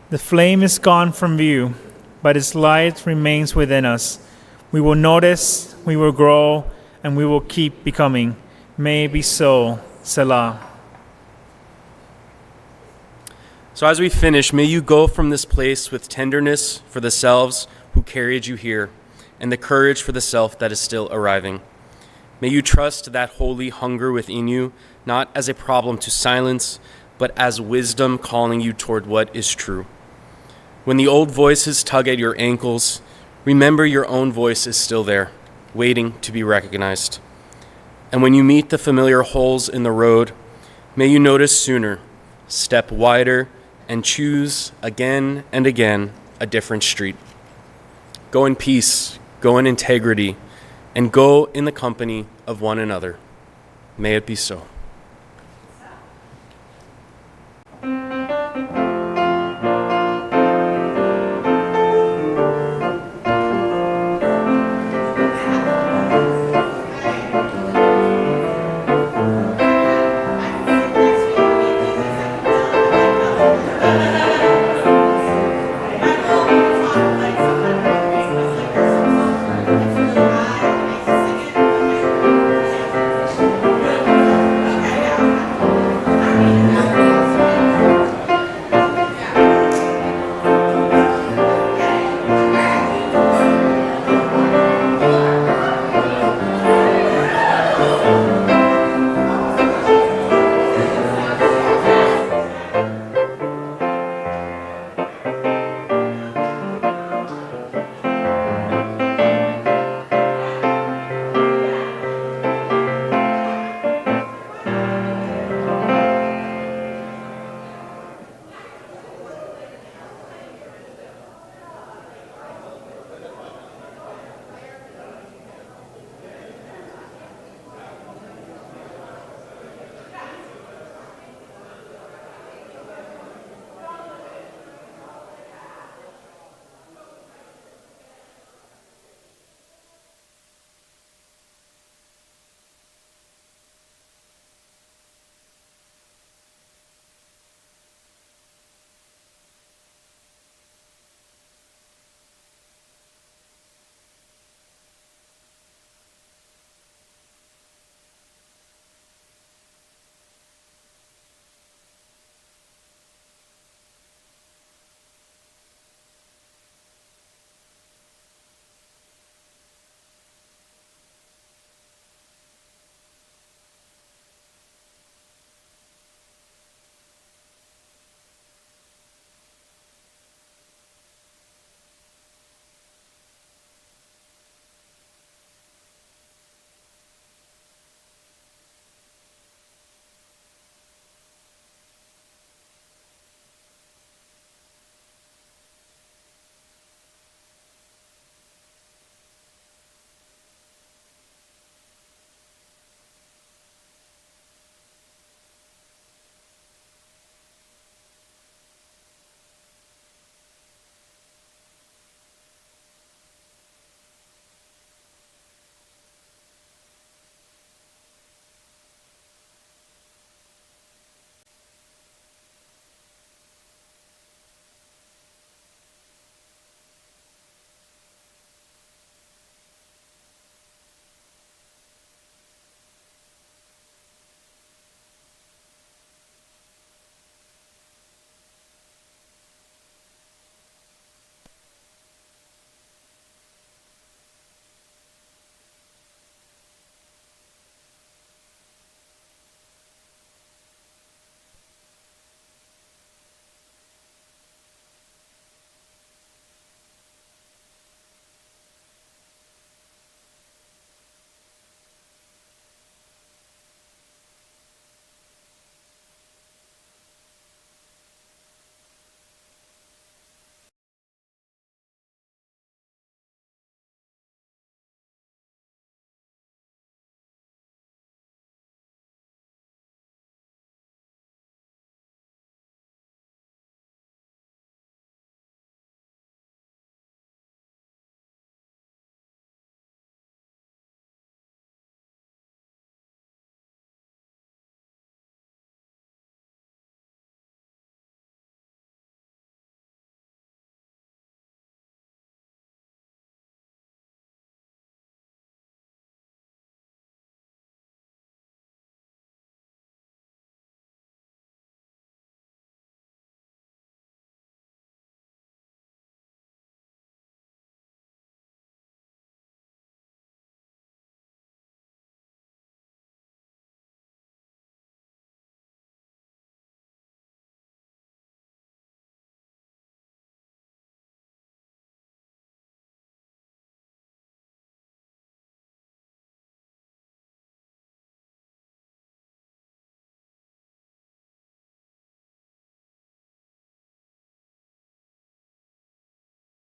the flame is gone from view, but its light remains within us. We will notice, we will grow, and we will keep becoming. May it be so. Selah. So as we finish, may you go from this place with tenderness for the selves who carried you here, and the courage for the self that is still arriving. May you trust that holy hunger within you, not as a problem to silence, but as wisdom calling you toward what is true. When the old voices tug at your ankles, remember your own voice is still there, waiting to be recognized. And when you meet the familiar holes in the road, may you notice sooner, step wider, and choose again and again a different street. Go in peace, go in integrity, and go in the company of one another. May it be so.